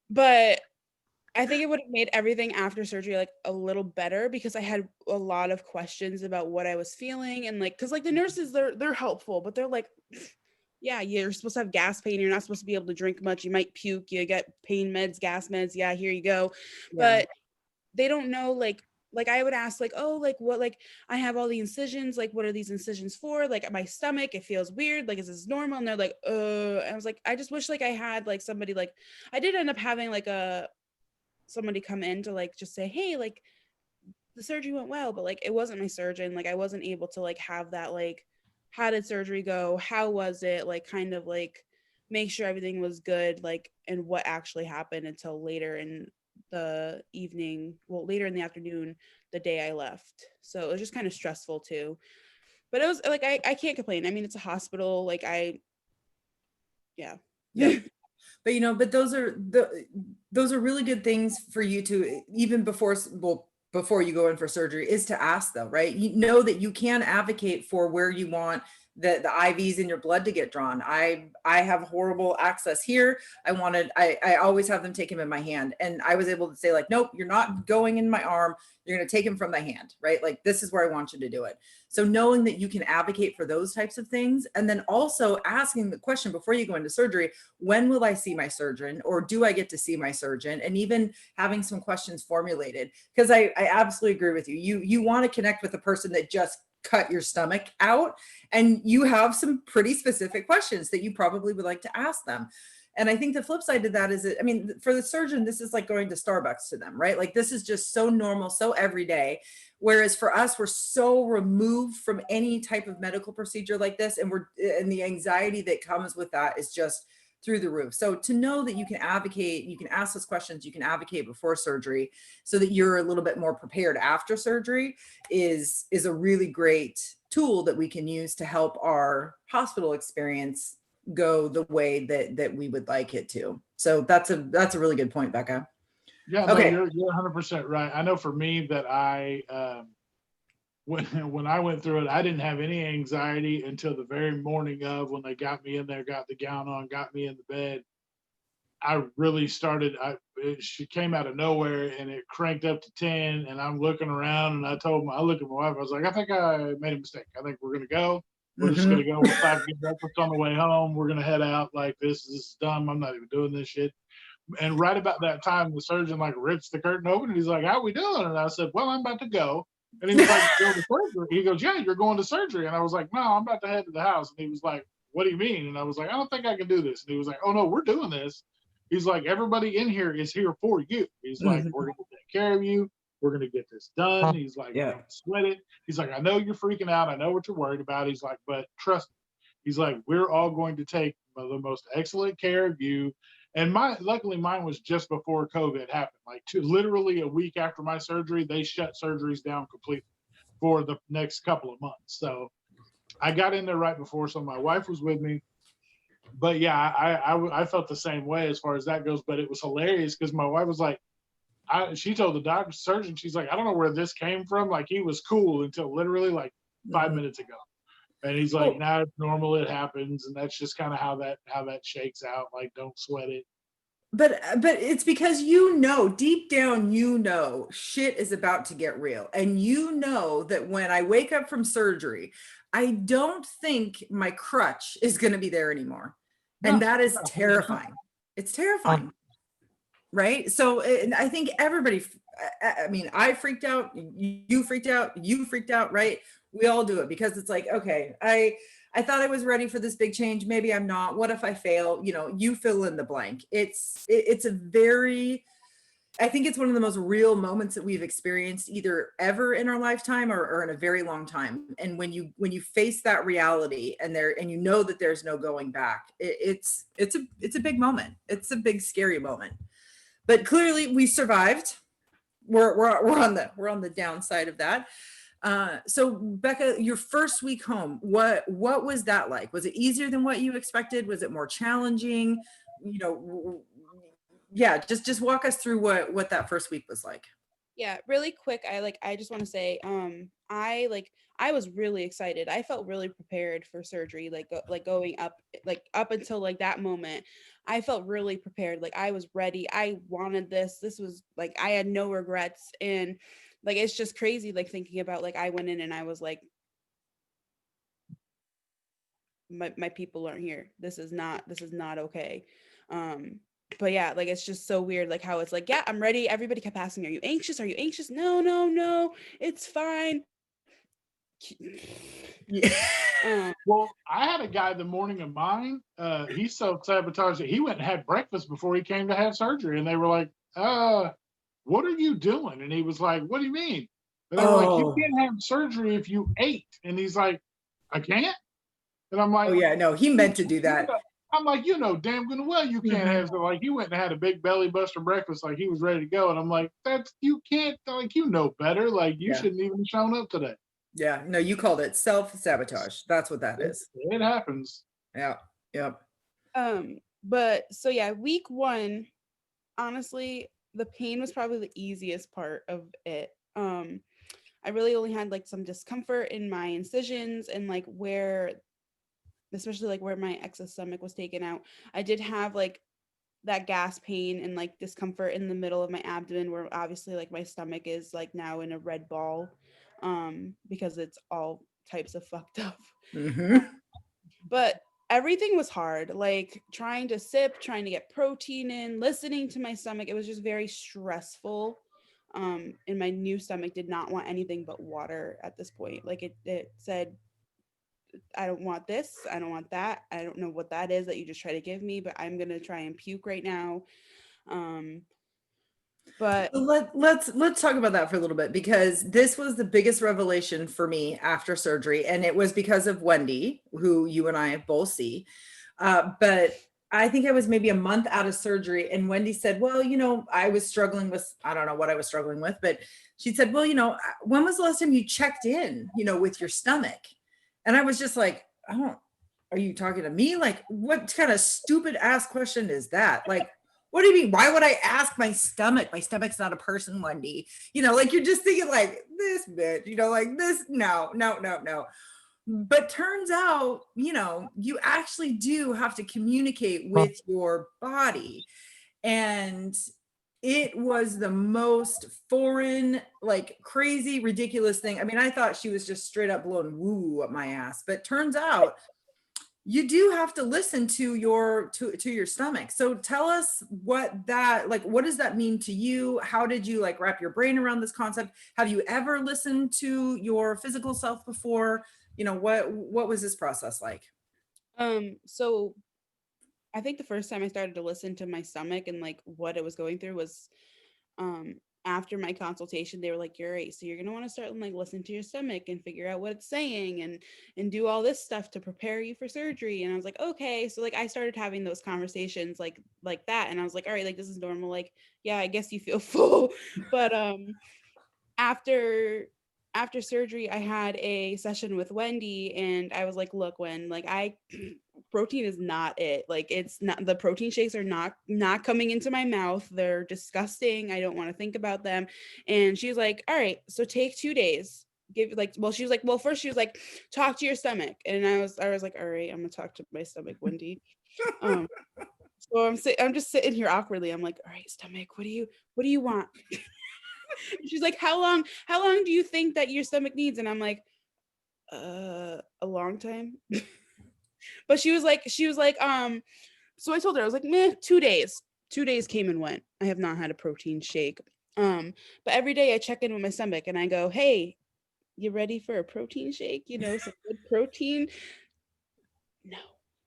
But I think it would have made everything after surgery like a little better because I had a lot of questions about what I was feeling, and like because like the nurses they're helpful, but they're like, yeah, you're supposed to have gas pain. You're not supposed to be able to drink much. You might puke. You get pain meds, gas meds. Yeah, here you go. Yeah. But they don't know like I would ask like, oh, like what, like I have all the incisions. Like, what are these incisions for? Like my stomach, it feels weird. Like, is this normal? And they're like, and I was like, I just wish like I had like somebody like I did end up having like somebody come in to like just say, hey, like the surgery went well, but like it wasn't my surgeon. Like I wasn't able to like have that like, how did surgery go? How was it? Like kind of like make sure everything was good, like, and what actually happened until later in the evening, well, later in the afternoon, the day I left. So it was just kind of stressful too. But it was like I can't complain. I mean, it's a hospital. Like yeah. But those are really good things for you to even before you go in for surgery is to ask though, right? You know that you can advocate for where you want the IVs in your blood to get drawn. I have horrible access here. I always have them take him in my hand, and I was able to say like, nope, you're not going in my arm. You're going to take him from my hand, right? Like this is where I want you to do it. So knowing that you can advocate for those types of things, and then also asking the question before you go into surgery, when will I see my surgeon, or do I get to see my surgeon? And even having some questions formulated, because I absolutely agree with you. You want to connect with the person that just cut your stomach out, and you have some pretty specific questions that you probably would like to ask them. And I think the flip side to that is, I mean, for the surgeon, this is like going to Starbucks to them, right? Like this is just so normal, so everyday. Whereas for us, we're so removed from any type of medical procedure like this. And the anxiety that comes with that is just through the roof. So to know that you can advocate, you can ask those questions, you can advocate before surgery so that you're a little bit more prepared after surgery is a really great tool that we can use to help our hospital experience go the way that we would like it to. So that's a really good point, Becca. Yeah, no, Okay. you're 100% right. I know for me that when I went through it, I didn't have any anxiety until the very morning of when they got me in there, got the gown on, got me in the bed. I really started. She came out of nowhere and it cranked up to 10. And I'm looking around and I looked at my wife. I was like, I think I made a mistake. I think we're gonna go. We're just gonna go. We'll stop and get breakfast on the way home. We're gonna head out. Like this is dumb. I'm not even doing this shit. And right about that time, the surgeon like rips the curtain open and he's like, "How we doing?" And I said, "Well, I'm about to go." And he was like, "Going to surgery?" He goes, "Yeah, you're going to surgery." And I was like, "No, I'm about to head to the house." And he was like, "What do you mean?" And I was like, "I don't think I can do this." And he was like, "Oh no, we're doing this." He's like, "Everybody in here is here for you." He's like, "We're gonna take care of you. We're gonna get this done." He's like, Yeah. "Don't sweat it." He's like, "I know you're freaking out. I know what you're worried about." He's like, "But trust me." He's like, "We're all going to take the most excellent care of you." And luckily mine was just before COVID happened. Like literally a week after my surgery, they shut surgeries down completely for the next couple of months. So I got in there right before, so my wife was with me. But yeah, I felt the same way as far as that goes. But it was hilarious because my wife was like, she told the doctor surgeon, she's like, "I don't know where this came from. Like he was cool until literally like 5 minutes ago." And he's like, Cool. "Nah, it's normal. It happens." And that's just kind of how that shakes out. Like, don't sweat it. But it's because deep down shit is about to get real, and that when I wake up from surgery, I don't think my crutch is going to be there anymore, and No, that is 100%. terrifying. It's terrifying, right? So and I think everybody, I mean, I freaked out, you freaked out, you freaked out, right? We all do it because it's like, okay, I thought I was ready for this big change. Maybe I'm not. What if I fail? You fill in the blank. It's a very, I think it's one of the most real moments that we've experienced either ever in our lifetime or in a very long time. And when you face that reality and that there's no going back, it's a big moment. It's a big scary moment. But clearly we survived. We're on the downside of that. So Becca, your first week home, what was that like? Was it easier than what you expected? Was it more challenging? Yeah, just walk us through what that first week was like. Yeah, really quick, I just want to say I was really excited. I felt really prepared for surgery, going up until like that moment. I felt really prepared. Like I was ready. I wanted this. This was like I had no regrets, and like it's just crazy like thinking about like I went in and I was like my people aren't here. This is not okay. But yeah, like it's just so weird like how it's like, yeah, I'm ready. Everybody kept asking, are you anxious? Are you anxious? No, no, no, it's fine. Yeah. Well, I had a guy the morning of mine. He self-sabotaged it. He went and had breakfast before he came to have surgery, and they were like, what are you doing?" And he was like, "What do you mean?" And they were like, "You Oh. can't have surgery if you ate." And he's like, "I can't." And I'm Oh like, yeah, no, he meant to do that. I'm like, damn good and well you can't Mhm. have. So like, he went and had a big belly buster breakfast, like he was ready to go. And I'm like, you can't, like, better. Like, you Yeah. shouldn't even have shown up today. Yeah. No, you called it self-sabotage. That's what that is. It happens. Yeah. Yep. But so yeah, week one, honestly, the pain was probably the easiest part of it. I really only had like some discomfort in my incisions and like where, especially like where my ex's stomach was taken out. I did have like that gas pain and like discomfort in the middle of my abdomen where obviously like my stomach is like now in a red ball because it's all types of fucked up. Hmm. But everything was hard, like trying to sip, trying to get protein in, listening to my stomach. It was just very stressful. And my new stomach did not want anything but water at this point. Like it said I don't want this. I don't want that. I don't know what that is that you just try to give me, but I'm going to try and puke right now. Um, but Let's talk about that for a little bit, because this was the biggest revelation for me after surgery, and it was because of Wendy, who you and I both see. But I think I was maybe a month out of surgery, and Wendy said, "Well, I was struggling with, I don't know what I was struggling with, but she said, well, when was the last time you checked in, with your stomach?" And I was just like, "I don't. Are you talking to me? Like, what kind of stupid ass question is that? Like, what do you mean? Why would I ask my stomach? My stomach's not a person, Wendy. Like you're just thinking like this bitch, like this. No, no, no, no. But turns out, you actually do have to communicate with your body. And it was the most foreign, like crazy, ridiculous thing. I mean, I thought she was just straight up blowing woo up my ass, but turns out you do have to listen to your stomach. So tell us what does that mean to you? How did you like wrap your brain around this concept? Have you ever listened to your physical self before? What was this process like? so I think the first time I started to listen to my stomach and like what it was going through was um after my consultation. They were like, "You're right, so you're gonna want to start like listen to your stomach and figure out what it's saying and do all this stuff to prepare you for surgery." And I was like, "Okay." So like I started having those conversations like that, and I was like, "All right, like this is normal. Like, yeah, I guess you feel full." But after surgery, I had a session with Wendy, and I was like, "Look, Wen, like I protein is not it. Like it's not, the protein shakes are not coming into my mouth. They're disgusting. I don't want to think about them." And she was like, "All right, so take 2 days." Give like, well, she was like, well, first she was like, "Talk to your stomach." And I was like, "All right, I'm gonna talk to my stomach, Wendy." Um, so I'm just sitting here awkwardly. I'm like, "All right, stomach, what do you want?" She's like, how long do you think that your stomach needs?" And I'm like, a long time. But she was like, so I told her, I was like, "Meh, 2 days." 2 days came and went. I have not had a protein shake. But every day I check in with my stomach and I go, "Hey, you ready for a protein shake? Some good protein." No,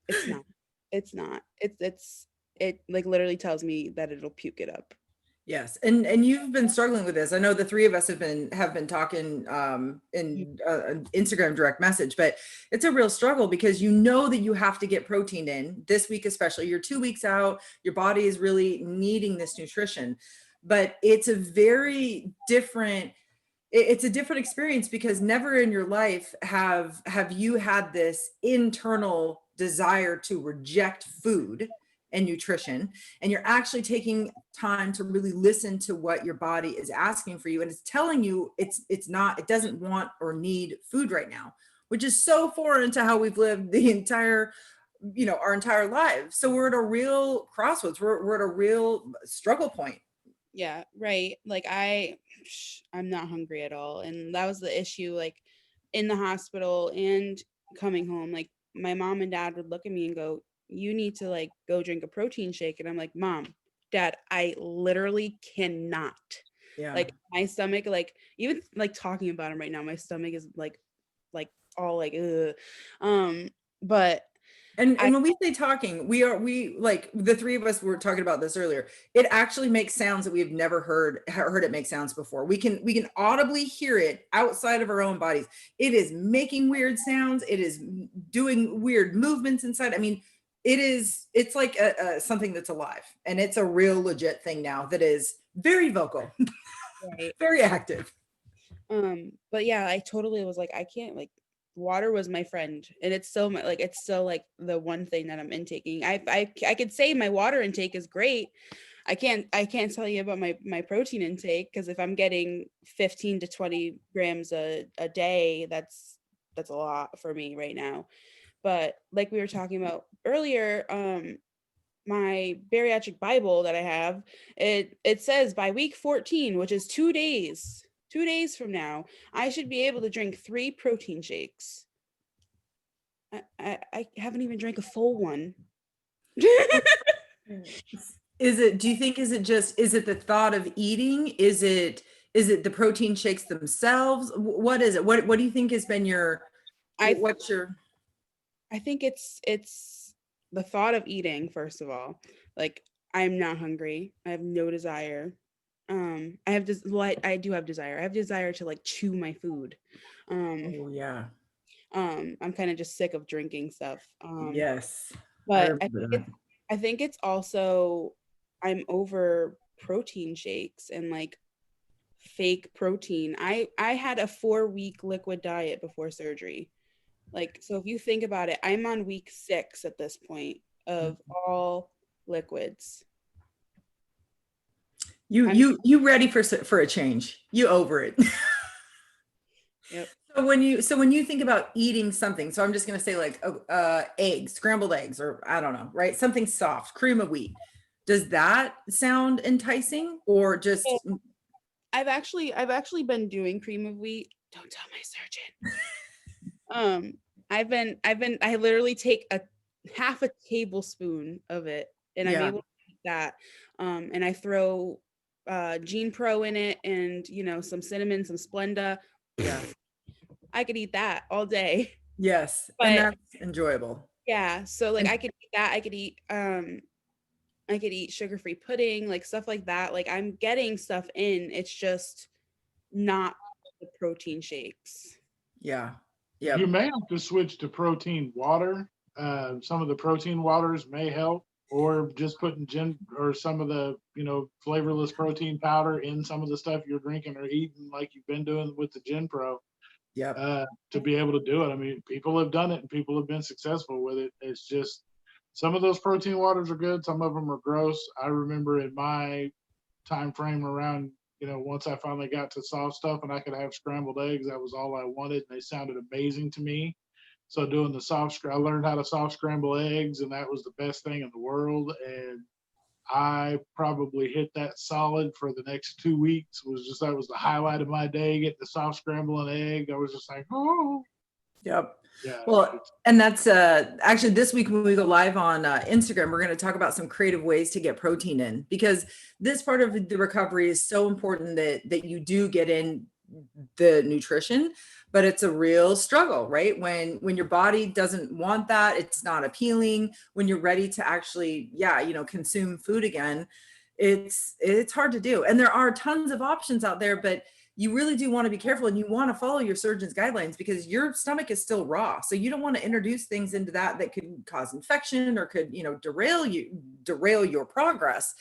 it's not. It's not. It like literally tells me that it'll puke it up. Yes, and you've been struggling with this. I know the three of us have been talking in Instagram direct message, but it's a real struggle because that you have to get protein in this week, especially. You're 2 weeks out. Your body is really needing this nutrition, but it's a very different. It's a different experience because never in your life have you had this internal desire to reject food and nutrition, and you're actually taking time to really listen to what your body is asking for you, and it's telling you it doesn't want or need food right now, which is so foreign to how we've lived the entire our entire lives. So we're at a real crossroads. We're at a real struggle point. Yeah, right. Like I'm not hungry at all. And that was the issue, like in the hospital and coming home. Like my mom and dad would look at me and go, "You need to like go drink a protein shake." And I'm like, "Mom, Dad, I literally cannot." Yeah. Like my stomach, like even like talking about him right now, my stomach is like all like ugh. But And I when we say talking, we like the three of us were talking about this earlier. It actually makes sounds that we've never heard it make sounds before. We can audibly hear it outside of our own bodies. It is making weird sounds. It is doing weird movements inside. I mean, it's like something that's alive, and it's a real legit thing now that is very vocal, right. very active. But yeah, I totally was like, I can't, like water was my friend, and it's still it's still like the one thing that I'm intaking. I could say my water intake is great. I can't tell you about my protein intake, because if I'm getting 15 to 20 grams a day, that's a lot for me right now. But like we were talking about earlier, my bariatric Bible that I have, it says by week 14, which is 2 days, 2 days from now, I should be able to drink 3 protein shakes. I haven't even drank a full one. Do you think, is it the thought of eating? Is it the protein shakes themselves? What is it? What do you think has been I what's your I think it's the thought of eating, first of all. Like, I'm not hungry. I have no desire. I have this like I do have desire. I have desire to like chew my food. Um, Oh yeah. I'm kind of just sick of drinking stuff. Yes. I But remember that. I think it's also I'm over protein shakes and like fake protein. I had a 4-week liquid diet before surgery. Like, so if you think about it, I'm on week 6 at this point of all liquids. I'm You ready for a change. You over it. Yep. So when you think about eating something, so I'm just going to say like eggs, scrambled eggs, or I don't know, right? Something soft, cream of wheat. Does that sound enticing or So just I've actually been doing cream of wheat. Don't tell my surgeon. I literally take a half a tablespoon of it and I'm yeah, able to eat that. And I throw Gene Pro in it and some cinnamon, some Splenda. yeah, I could eat that all day. yes, and But that's enjoyable. yeah, so like And I could eat that. I could eat sugar-free pudding, like stuff like that. Like I'm getting stuff in. It's just not the protein shakes. yeah, You yep, may have to switch to protein water. Some of the protein waters may help, or just putting gin or some of the flavorless protein powder in some of the stuff you're drinking or eating, like you've been doing with the Gin Pro, yep, to be able to do it. I mean, people have done it and people have been successful with it. It's just some of those protein waters are good, some of them are gross. I remember in my time frame around, once I finally got to soft stuff and I could have scrambled eggs, that was all I wanted. And they sounded amazing to me. So doing I learned how to soft scramble eggs, and that was the best thing in the world. And I probably hit that solid for the next 2 weeks. That was the highlight of my day, getting the soft scramble an egg. I was just like, oh yep. yeah, Well, it's and that's actually this week when we go live on Instagram, we're going to talk about some creative ways to get protein in because this part of the recovery is so important that you do get in the nutrition, but it's a real struggle, right? When your body doesn't want that, it's not appealing. When you're ready to actually, yeah, consume food again, it's hard to do. And there are tons of options out there, but you really do want to be careful and you want to follow your surgeon's guidelines because your stomach is still raw. So you don't want to introduce things into that could cause infection or could, derail your progress.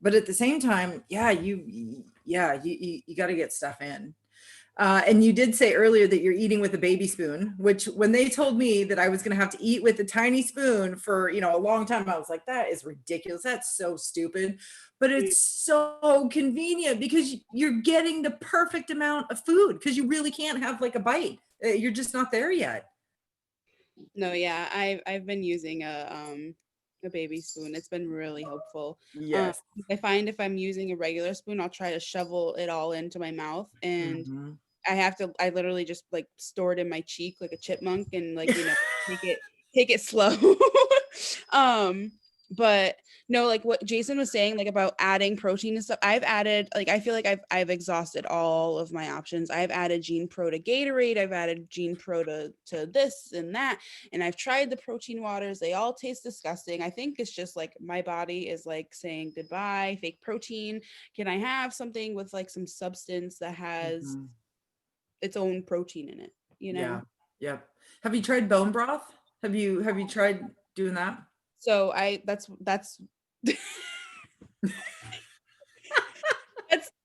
But at the same time, you got to get stuff in. And you did say earlier that you're eating with a baby spoon, which when they told me that I was going to have to eat with a tiny spoon for, a long time, I was like, that is ridiculous. That's so stupid. But it's so convenient because you're getting the perfect amount of food because you really can't have like a bite. You're just not there yet. No, yeah, I've been using a baby spoon. It's been really helpful. Um, Yes. I find if I'm using a regular spoon, I'll try to shovel it all into my mouth, and Mhm. I literally just like store it in my cheek like a chipmunk, and like take it slow. um, but no, like what Jason was saying, like about adding protein and stuff. I've added like I feel like I've exhausted all of my options. I've added Gene Pro to Gatorade. I've added Gene Pro to this and that, and I've tried the protein waters. They all taste disgusting. I think it's just like my body is like saying goodbye, fake protein. Can I have something with like some substance that has Mhm. its own protein in it, you know? Yeah. Yep. Have you tried bone broth? Have you tried doing that?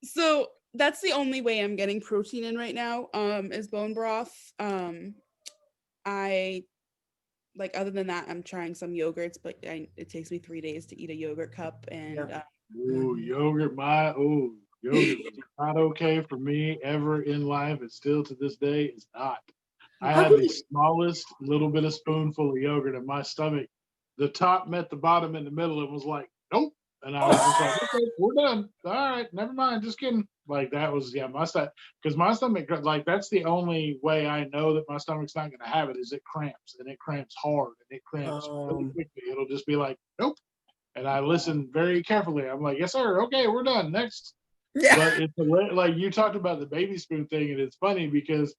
So that's the only way I'm getting protein in right now, is bone broth. I like other than that, I'm trying some yogurts, but it takes me 3 days to eat a yogurt cup, and Yep. ooh, Mhm. yogurt was not okay for me ever in life. It still to this day is not. I How had can the you smallest little bit of spoonful of yogurt in my stomach. The top met the bottom in the middle and was like, nope. And I was just like, okay, we're done. All right, never mind. Just kidding. Like that was, yeah, my stomach, because my stomach, like that's the only way I know that my stomach's not going to have it is it cramps and it cramps hard and it cramps really um quickly. It'll just be like, nope. And I listen very carefully. I'm like, yes, sir. Okay, we're done. Next. yeah. But it's like you talked about the baby spoon thing, and it's funny because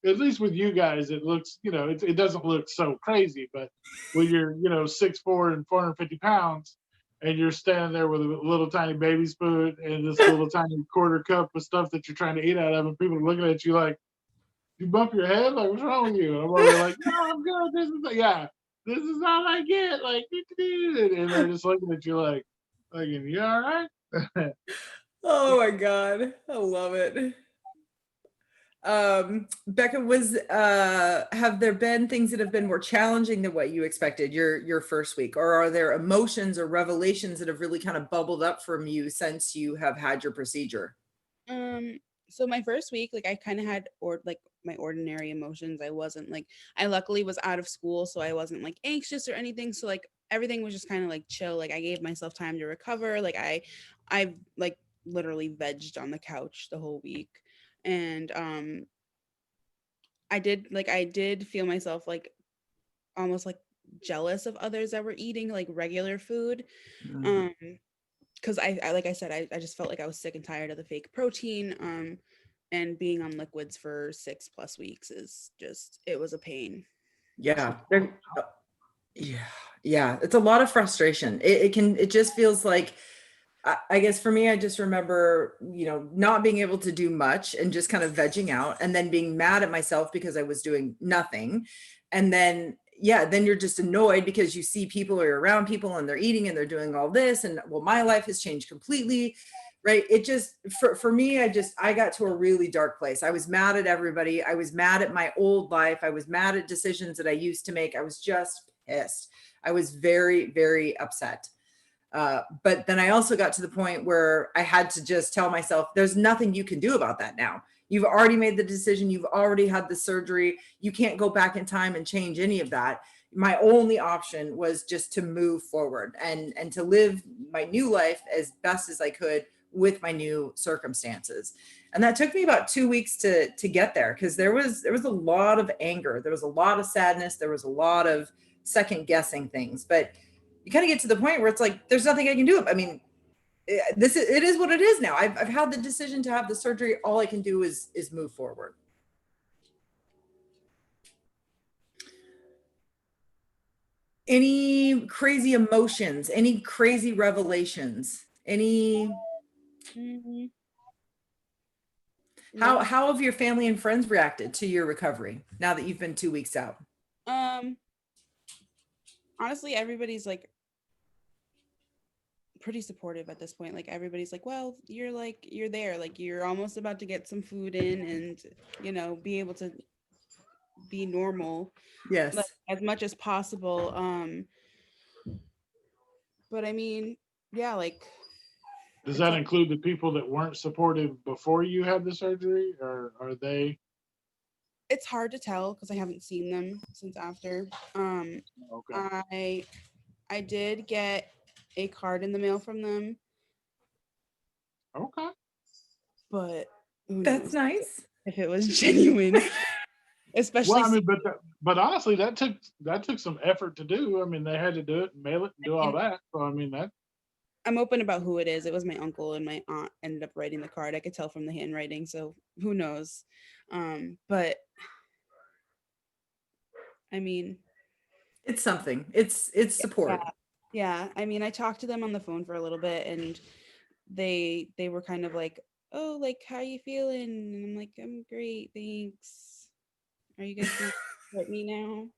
at least with you guys, it looks, it doesn't look so crazy, but when you're, 6'4" and 450 pounds, and you're standing there with a little tiny baby spoon and this little tiny quarter cup of stuff that you're trying to eat out of, and people are looking at you like, you bump your head? Like, what's wrong with you? And I'm over there like, no, I'm good. This is all I get. Like, and they're just looking at you like, you all right? Oh my God. I love it. Becca, have there been things that have been more challenging than what you expected your first week, or are there emotions or revelations that have really kind of bubbled up from you since you have had your procedure? So my first week, like I kind of had my ordinary emotions. I wasn't like, I luckily was out of school, so I wasn't like anxious or anything. So like everything was just kind of like chill. Like I gave myself time to recover. Like I like literally vegged on the couch the whole week. And I did feel myself like almost like jealous of others that were eating like regular food. Mm. Because I like I said, I just felt like I was sick and tired of the fake protein. And being on liquids for 6+ weeks is just, it was a pain. Yeah. Yeah. Yeah. It's a lot of frustration. It just feels like, I guess for me, I just remember, not being able to do much and just kind of vegging out, and then being mad at myself because I was doing nothing. And then, yeah, then you're just annoyed because you see people or you're around people and they're eating and they're doing all this. And well, my life has changed completely. Right. It just, for me, I got to a really dark place. I was mad at everybody. I was mad at my old life. I was mad at decisions that I used to make. I was just pissed. I was very, very upset. But then I also got to the point where I had to just tell myself, there's nothing you can do about that now. You've already made the decision. You've already had the surgery. You can't go back in time and change any of that. My only option was just to move forward and to live my new life as best as I could with my new circumstances. And that took me about 2 weeks to get there, because there was a lot of anger. There was a lot of sadness. There was a lot of second guessing things. But you kind of get to the point where it's like, there's nothing I can do. I mean, it is what it is now. I've had the decision to have the surgery. All I can do is move forward. Any crazy emotions, any crazy revelations, Mhm. how No. have your family and friends reacted to your recovery now that you've been 2 weeks out? Honestly, everybody's like pretty supportive at this point. Like everybody's like, well, you're there, like you're almost about to get some food in and be able to be normal like Yes. as much as possible. But I mean, yeah, like Does it's that like, include the people that weren't supportive before you had the surgery, or are they? it's hard to tell because I haven't seen them since after. Okay. I did get a card in the mail from them, Okay. but who That's knows nice. if it was genuine. Well, Especially I mean, but honestly, that took some effort to do. I mean, they had to do it, mail it, and do all that. So I mean, that. I'm open about who it is. It was my uncle, and my aunt ended up writing the card. I could tell from the handwriting, so who knows. But I mean, It's something. It's yeah, support. yeah. I mean, I talked to them on the phone for a little bit, and they were kind of like, "Oh, like how you feeling?" And I'm like, "I'm great, thanks. Are you guys gonna support me now?"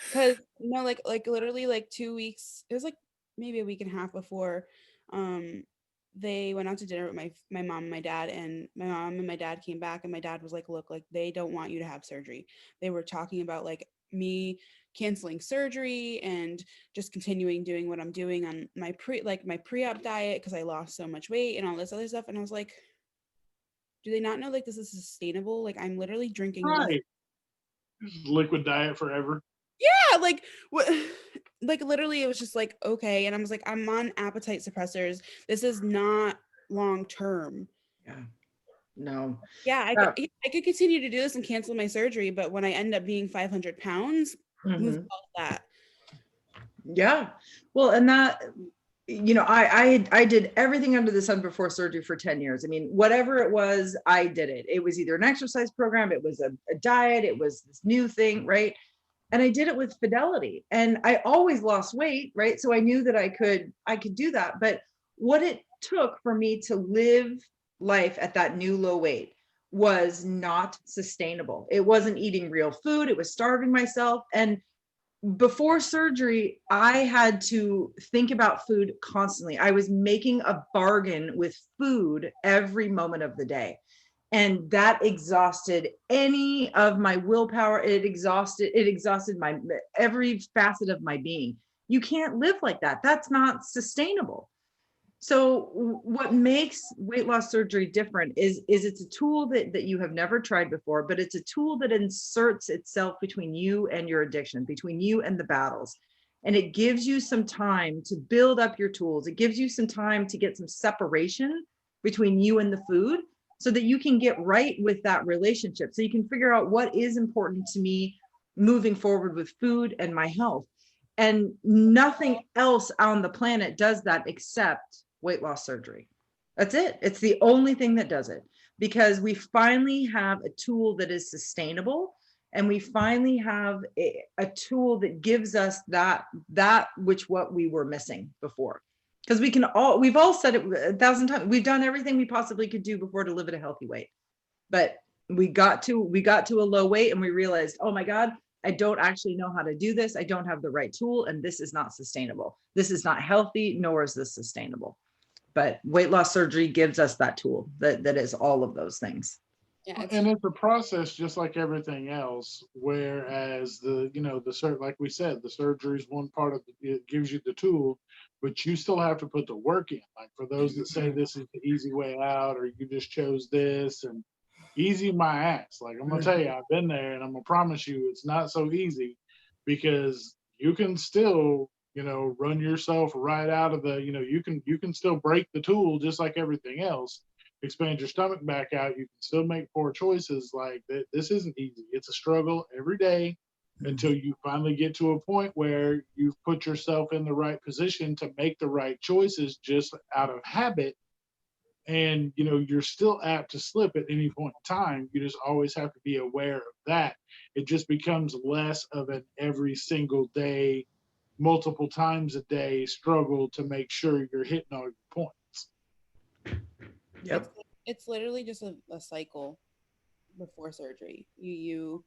Because like literally like 2 weeks. It was like maybe a week and a half before. Um, they went out to dinner with my mom and my dad, and my mom and my dad came back, and my dad was like, "Look, like they don't want you to have surgery." They were talking about like me canceling surgery and just continuing doing what I'm doing on my pre-op diet because I lost so much weight and all this other stuff. And I was like, do they not know like this is sustainable? Like I'm literally drinking water. Right. Liquid diet forever. Yeah, like what like literally it was just like, okay. And I was like, I'm on appetite suppressors. This is not long term. Yeah. No. Yeah, Uh, I could continue to do this and cancel my surgery, but when I end up being 500 pounds, who's mhm. all that? Yeah. Well, and I did everything under the sun before surgery for 10 years. I mean, whatever it was, I did it. It was either an exercise program, it was a diet, it was this new thing, right? And I did it with fidelity. And I always lost weight, right? So I knew that I could do that. But what it took for me to live life at that new low weight was not sustainable. It wasn't eating real food, it was starving myself. And before surgery, I had to think about food constantly. I was making a bargain with food every moment of the day. And that exhausted any of my willpower. It exhausted my every facet of my being. You can't live like that. That's not sustainable. So what makes weight loss surgery different is it's a tool that you have never tried before, but it's a tool that inserts itself between you and your addiction, between you and the battles. And it gives you some time to build up your tools. It gives you some time to get some separation between you and the food so that you can get right with that relationship. So you can figure out what is important to me moving forward with food and my health. And nothing else on the planet does that except weight loss surgery. That's it. It's the only thing that does it, because we finally have a tool that is sustainable, and we finally have a tool that gives us that which what we were missing before. Because we've all said it 1,000 times. We've done everything we possibly could do before to live at a healthy weight. But we got to a low weight and we realized, oh my God, I don't actually know how to do this. I don't have the right tool, and this is not sustainable. This is not healthy, nor is this sustainable. But weight loss surgery gives us that tool that is all of those things. Yeah, And it's a process just like everything else. Whereas like we said, the surgery is one part of it gives you the tool, but you still have to put the work in. Like for those that say this is the easy way out, or you just chose this, and easy my ass. Like I'm gonna tell you, I've been there, and I'm gonna promise you, it's not so easy, because you can still run yourself right out of the you can still break the tool just like everything else, expand your stomach back out. You can still make poor choices. Like that, this isn't easy. It's a struggle every day until you finally get to a point where you've put yourself in the right position to make the right choices just out of habit. And you're still apt to slip at any point in time. You just always have to be aware of that. It just becomes less of an every single day, multiple times a day struggle to make sure you're hitting all your points. Yep. it's literally just a cycle before surgery. You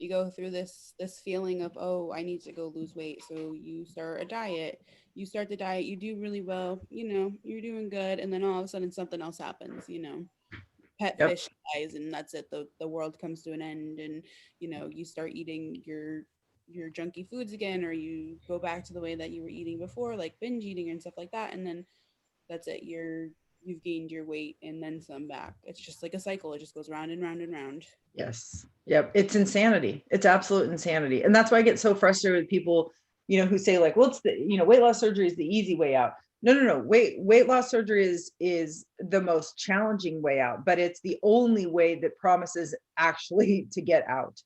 go through this feeling of, oh, I need to go lose weight. So you start a diet. You start the diet, you do really well, you're doing good, and then all of a sudden something else happens, pet Yep. fish dies, and that's it. The world comes to an end, and you start eating your junky foods again, or you go back to the way that you were eating before, like binge eating and stuff like that, and then that's it. You've gained your weight and then some back. It's just like a cycle. It just goes round and round and round. Yes. Yep. It's insanity. It's absolute insanity. And that's why I get so frustrated with people, who say like, well, it's weight loss surgery is the easy way out. No, no, no. Weight loss surgery is the most challenging way out, but it's the only way that promises actually to get out.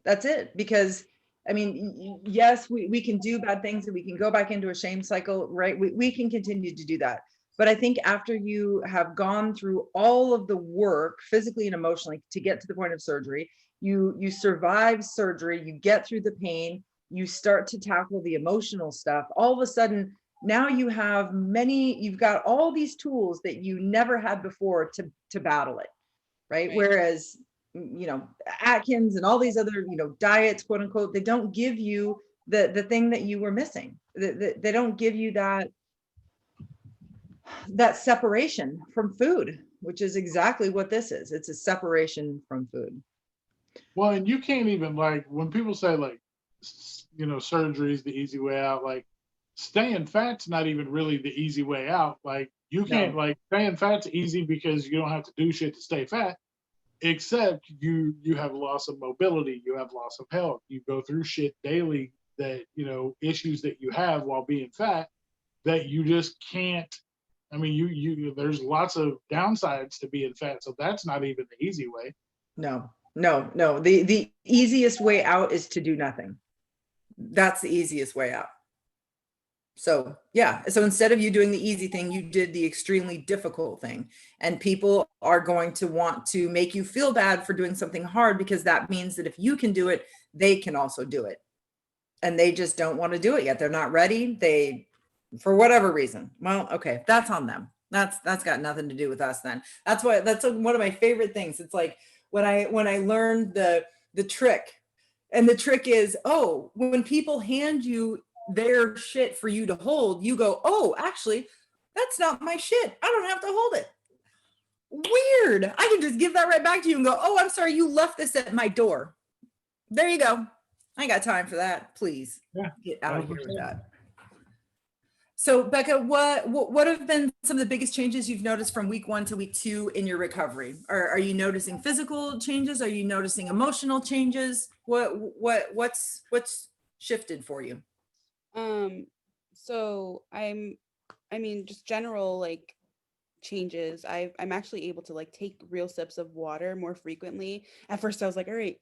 That's it. Because I mean, yes, we can do bad things and we can go back into a shame cycle, right? We can continue to do that. But I think after you have gone through all of the work physically and emotionally to get to the point of surgery, you survive surgery, you get through the pain, you start to tackle the emotional stuff. All of a sudden, now you've got all these tools that you never had before to battle it, right? Right. Whereas Atkins and all these other diets, quote unquote, they don't give you the thing that you were missing. They don't give you that separation from food, which is exactly what this is. It's a separation from food. Well, and you can't even, like, when people say like surgery is the easy way out, like staying fat's not even really the easy way out. Like you can't, No. like, staying fat's easy because you don't have to do shit to stay fat, except you have loss of mobility, you have loss of health, you go through shit daily, that issues that you have while being fat, that you just can't. I mean, you there's lots of downsides to being fat, so that's not even the easy way. No, no, no. The easiest way out is to do nothing. That's the easiest way out. So yeah, so instead of you doing the easy thing, you did the extremely difficult thing. And people are going to want to make you feel bad for doing something hard, because that means that if you can do it, they can also do it. And they just don't want to do it yet. They're not ready. They, for whatever reason. Well, okay, that's on them. That's got nothing to do with us then. That's one of my favorite things. It's like when I learned the trick, and the trick is, oh, when people hand you their shit for you to hold, you go, oh, actually, that's not my shit. I don't have to hold it. Weird. I can just give that right back to you and go, oh, I'm sorry, you left this at my door. There you go. I ain't got time for that. Please get out of here with that. So Becca, what have been some of the biggest changes you've noticed from week 1 to week 2 in your recovery? Are you noticing physical changes? Are you noticing emotional changes? What's shifted for you? So I mean, just general like changes. I'm actually able to like take real sips of water more frequently. At first I was like, all right,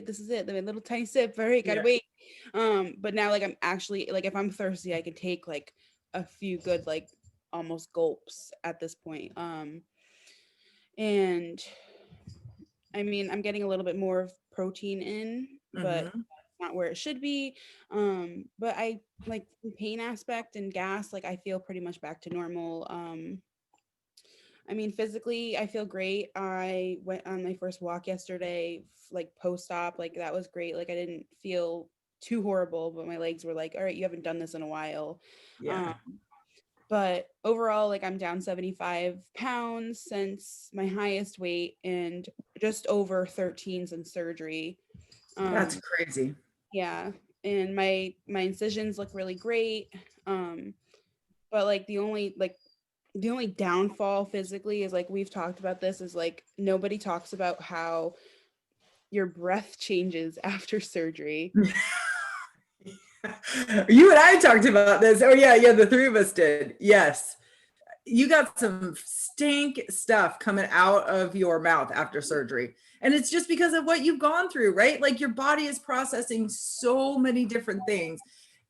this is it. A little tiny sip. All right, gotta wait. But now like I'm actually like, if I'm thirsty, I can take like a few good like almost gulps at this point. And I mean, I'm getting a little bit more of protein in, but not where it should be. But I like the pain aspect and gas, like I feel pretty much back to normal. I mean, physically, I feel great. I went on my first walk yesterday, like post-op, like that was great. Like I didn't feel too horrible, but my legs were like, all right, you haven't done this in a while. Yeah. But overall, like I'm down 75 pounds since my highest weight and just over 13 since surgery. That's crazy. Yeah. And my incisions look really great. But like the only downfall physically is like we've talked about this is like nobody talks about how your breath changes after surgery. You and I talked about this. Oh yeah, the three of us did. Yes. You got some stink stuff coming out of your mouth after surgery. And it's just because of what you've gone through, right? Like your body is processing so many different things,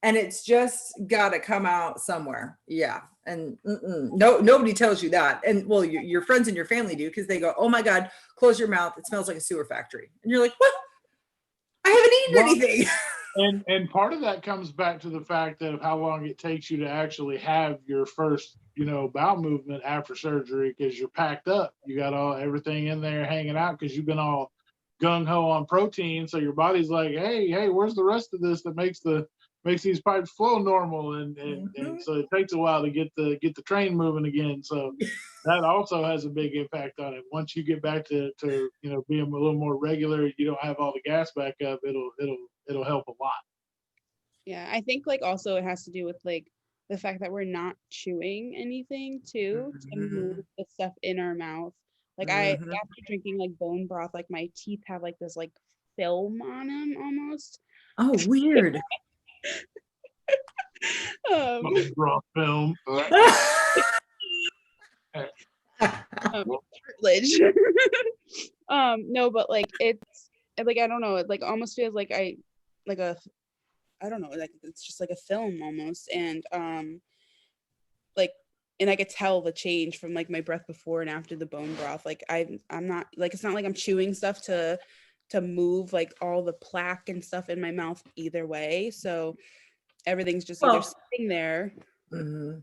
and it's just got to come out somewhere. Yeah. And no, nobody tells you that. And well, your friends and your family do, because they go, oh my God, close your mouth. It smells like a sewer factory. And you're like, what? I haven't eaten anything. And part of that comes back to the fact of how long it takes you to actually have your first, bowel movement after surgery, because you're packed up. You got everything in there hanging out because you've been all gung ho on protein. So your body's like, hey, where's the rest of this that makes these pipes flow normal? And so it takes a while to get the train moving again. So that also has a big impact on it. Once you get back to being a little more regular, you don't have all the gas back up. It'll help a lot. Yeah, I think like also it has to do with like the fact that we're not chewing anything too to move the stuff in our mouth. Like after drinking like bone broth, like my teeth have like this like film on them almost. Oh, weird. Bone broth film. Cartilage. No, but like it's like I don't know, it like almost feels like I don't know, like it's just like a film almost. And like, and I could tell the change from like my breath before and after the bone broth. Like I'm not like, it's not like I'm chewing stuff to move like all the plaque and stuff in my mouth either way. So everything's just either sitting there. And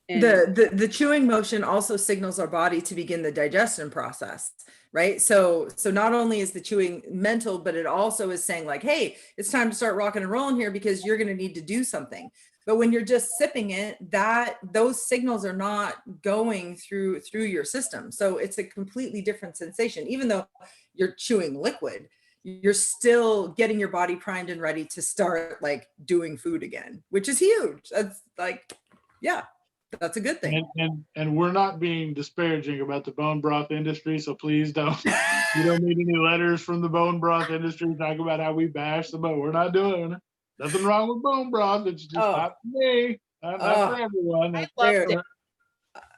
the chewing motion also signals our body to begin the digestion process, right? So not only is the chewing mental, but it also is saying like, hey, it's time to start rocking and rolling here, because you're going to need to do something. But when you're just sipping it, those signals are not going through your system. So it's a completely different sensation. Even though you're chewing liquid, you're still getting your body primed and ready to start like doing food again, which is huge. That's like, yeah. That's a good thing. And we're not being disparaging about the bone broth industry, so please don't. You don't need any letters from the bone broth industry talking about how we bash them, but we're not doing it. Nothing wrong with bone broth. It's just not for me. Not for everyone. I loved it.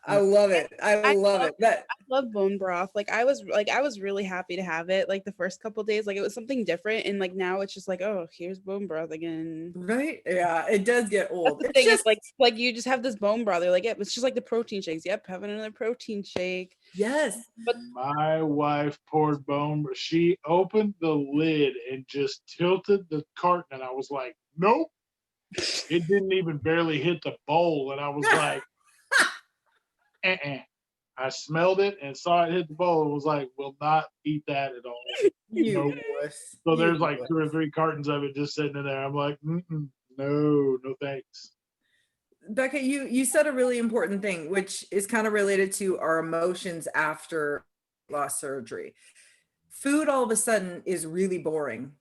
I love it. I I love love it. That I love bone broth. Like I was really happy to have it. Like the first couple days, like it was something different, and like now it's just like, oh, here's bone broth again. right? Yeah, it does get That's old. the It's thing is just like you just have this bone broth. You're like, yep, it's just like the protein shakes. Yep, having another protein shake. yes. But My wife poured bone. She opened the lid and just tilted the carton, and I was like, "Nope!" It didn't even barely hit the bowl, and I was like, "Uh-uh." I smelled it and saw it hit the bowl, and was like, "Will not eat that at all." You Nope. wuss. So You there's like wuss. 2 or 3 cartons of it just sitting in there. I'm like, mm-mm, no, no thanks. Becca, you said a really important thing, which is kind of related to our emotions after loss surgery. Food all of a sudden is really boring,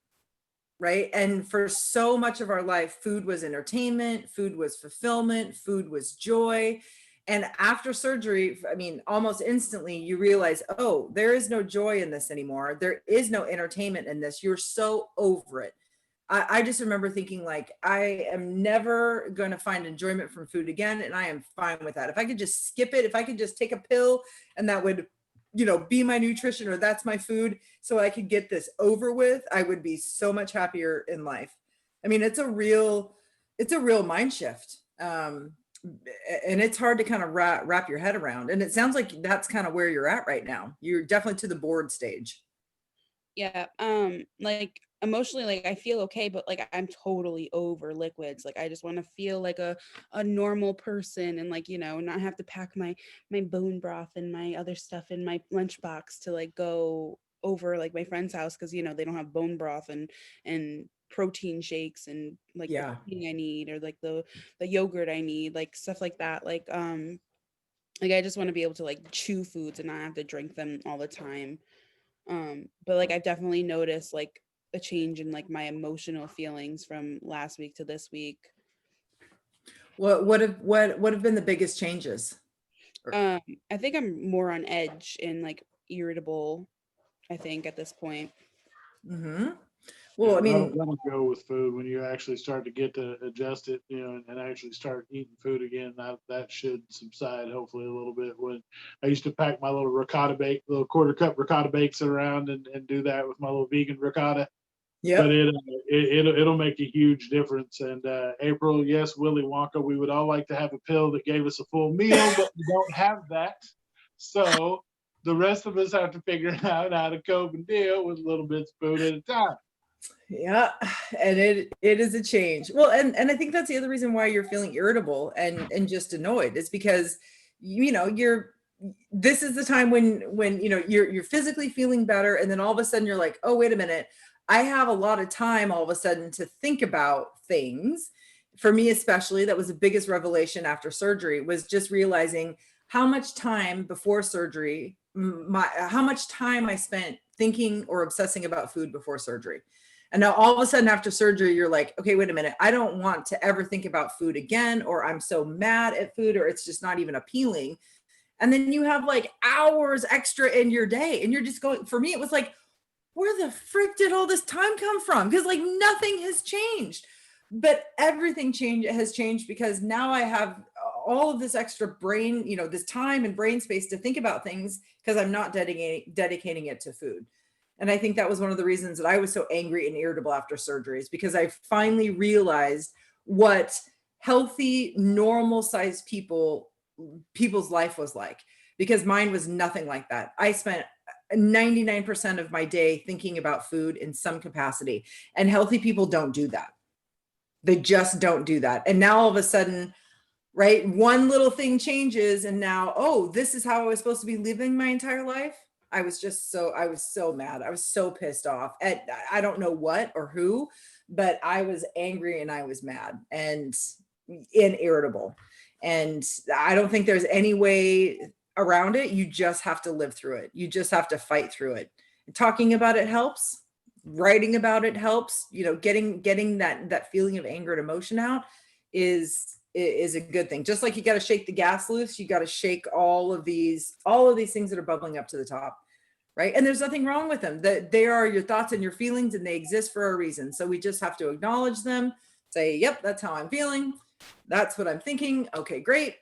right? And for so much of our life, food was entertainment, food was fulfillment, food was joy. And after surgery, I mean, almost instantly you realize, oh, there is no joy in this anymore. There is no entertainment in this. You're so over it. I just remember thinking like, I am never going to find enjoyment from food again. And I am fine with that. If I could just skip it, if I could just take a pill and that would, be my nutrition or that's my food so I could get this over with, I would be so much happier in life. I mean, it's a real mind shift. And it's hard to kind of wrap your head around. And it sounds like that's kind of where you're at right now. You're definitely to the board stage. yeah, like emotionally, like I feel okay, but like I'm totally over liquids. Like I just want to feel like a normal person, and like not have to pack my bone broth and my other stuff in my lunchbox to like go over like my friend's house because they don't have bone broth and protein shakes and like the Yeah. pudding I need, or like the yogurt I need, like stuff like that. Like I just want to be able to like chew foods and not have to drink them all the time. But like I've definitely noticed like a change in like my emotional feelings from last week to this week. What have been the biggest changes? um I think I'm more on edge and like irritable, I think, at this point. Hmm. Well, Yeah, I that'll, mean, that'll go with food when you actually start to get to adjust it, and actually start eating food again. That should subside hopefully a little bit. When I used to pack my little quarter cup ricotta bakes around and do that with my little vegan ricotta, but yep. it'll make a huge difference. And April, yes, Willy Wonka, we would all like to have a pill that gave us a full meal, but we don't have that. So the rest of us have to figure out how to cope and deal with little bits of food at a time. Yeah, and it is a change. Well, and I think that's the other reason why you're feeling irritable and just annoyed is because you're this is the time when you're physically feeling better and then all of a sudden you're like, "Oh, wait a minute. I have a lot of time all of a sudden to think about things." For me especially, that was the biggest revelation after surgery was just realizing how much time before surgery how much time I spent thinking or obsessing about food before surgery. And now all of a sudden after surgery, you're like, okay, wait a minute. I don't want to ever think about food again, or I'm so mad at food, or it's just not even appealing. And then you have like hours extra in your day. And you're just going, for me, it was like, where the frick did all this time come from? Because like nothing has changed. But everything has changed because now I have all of this extra brain, this time and brain space to think about things because I'm not dedicating it to food. And I think that was one of the reasons that I was so angry and irritable after surgeries because I finally realized what healthy, normal sized people's life was like, because mine was nothing like that. I spent 99% of my day thinking about food in some capacity, and healthy people don't do that. They just don't do that. And now all of a sudden, right, one little thing changes and now, oh, this is how I was supposed to be living my entire life. I was so mad. I was so pissed off at, I don't know what or who, but I was angry and I was mad and irritable. And I don't think there's any way around it. You just have to live through it. You just have to fight through it. Talking about it helps. Writing about it helps. Getting that feeling of anger and emotion out is a good thing. Just like you got to shake the gas loose, you got to shake all of these things that are bubbling up to the top, right? And there's nothing wrong with them. That they are your thoughts and your feelings, and they exist for a reason. So we just have to acknowledge them, say, "Yep, that's how I'm feeling. That's what I'm thinking. Okay, great."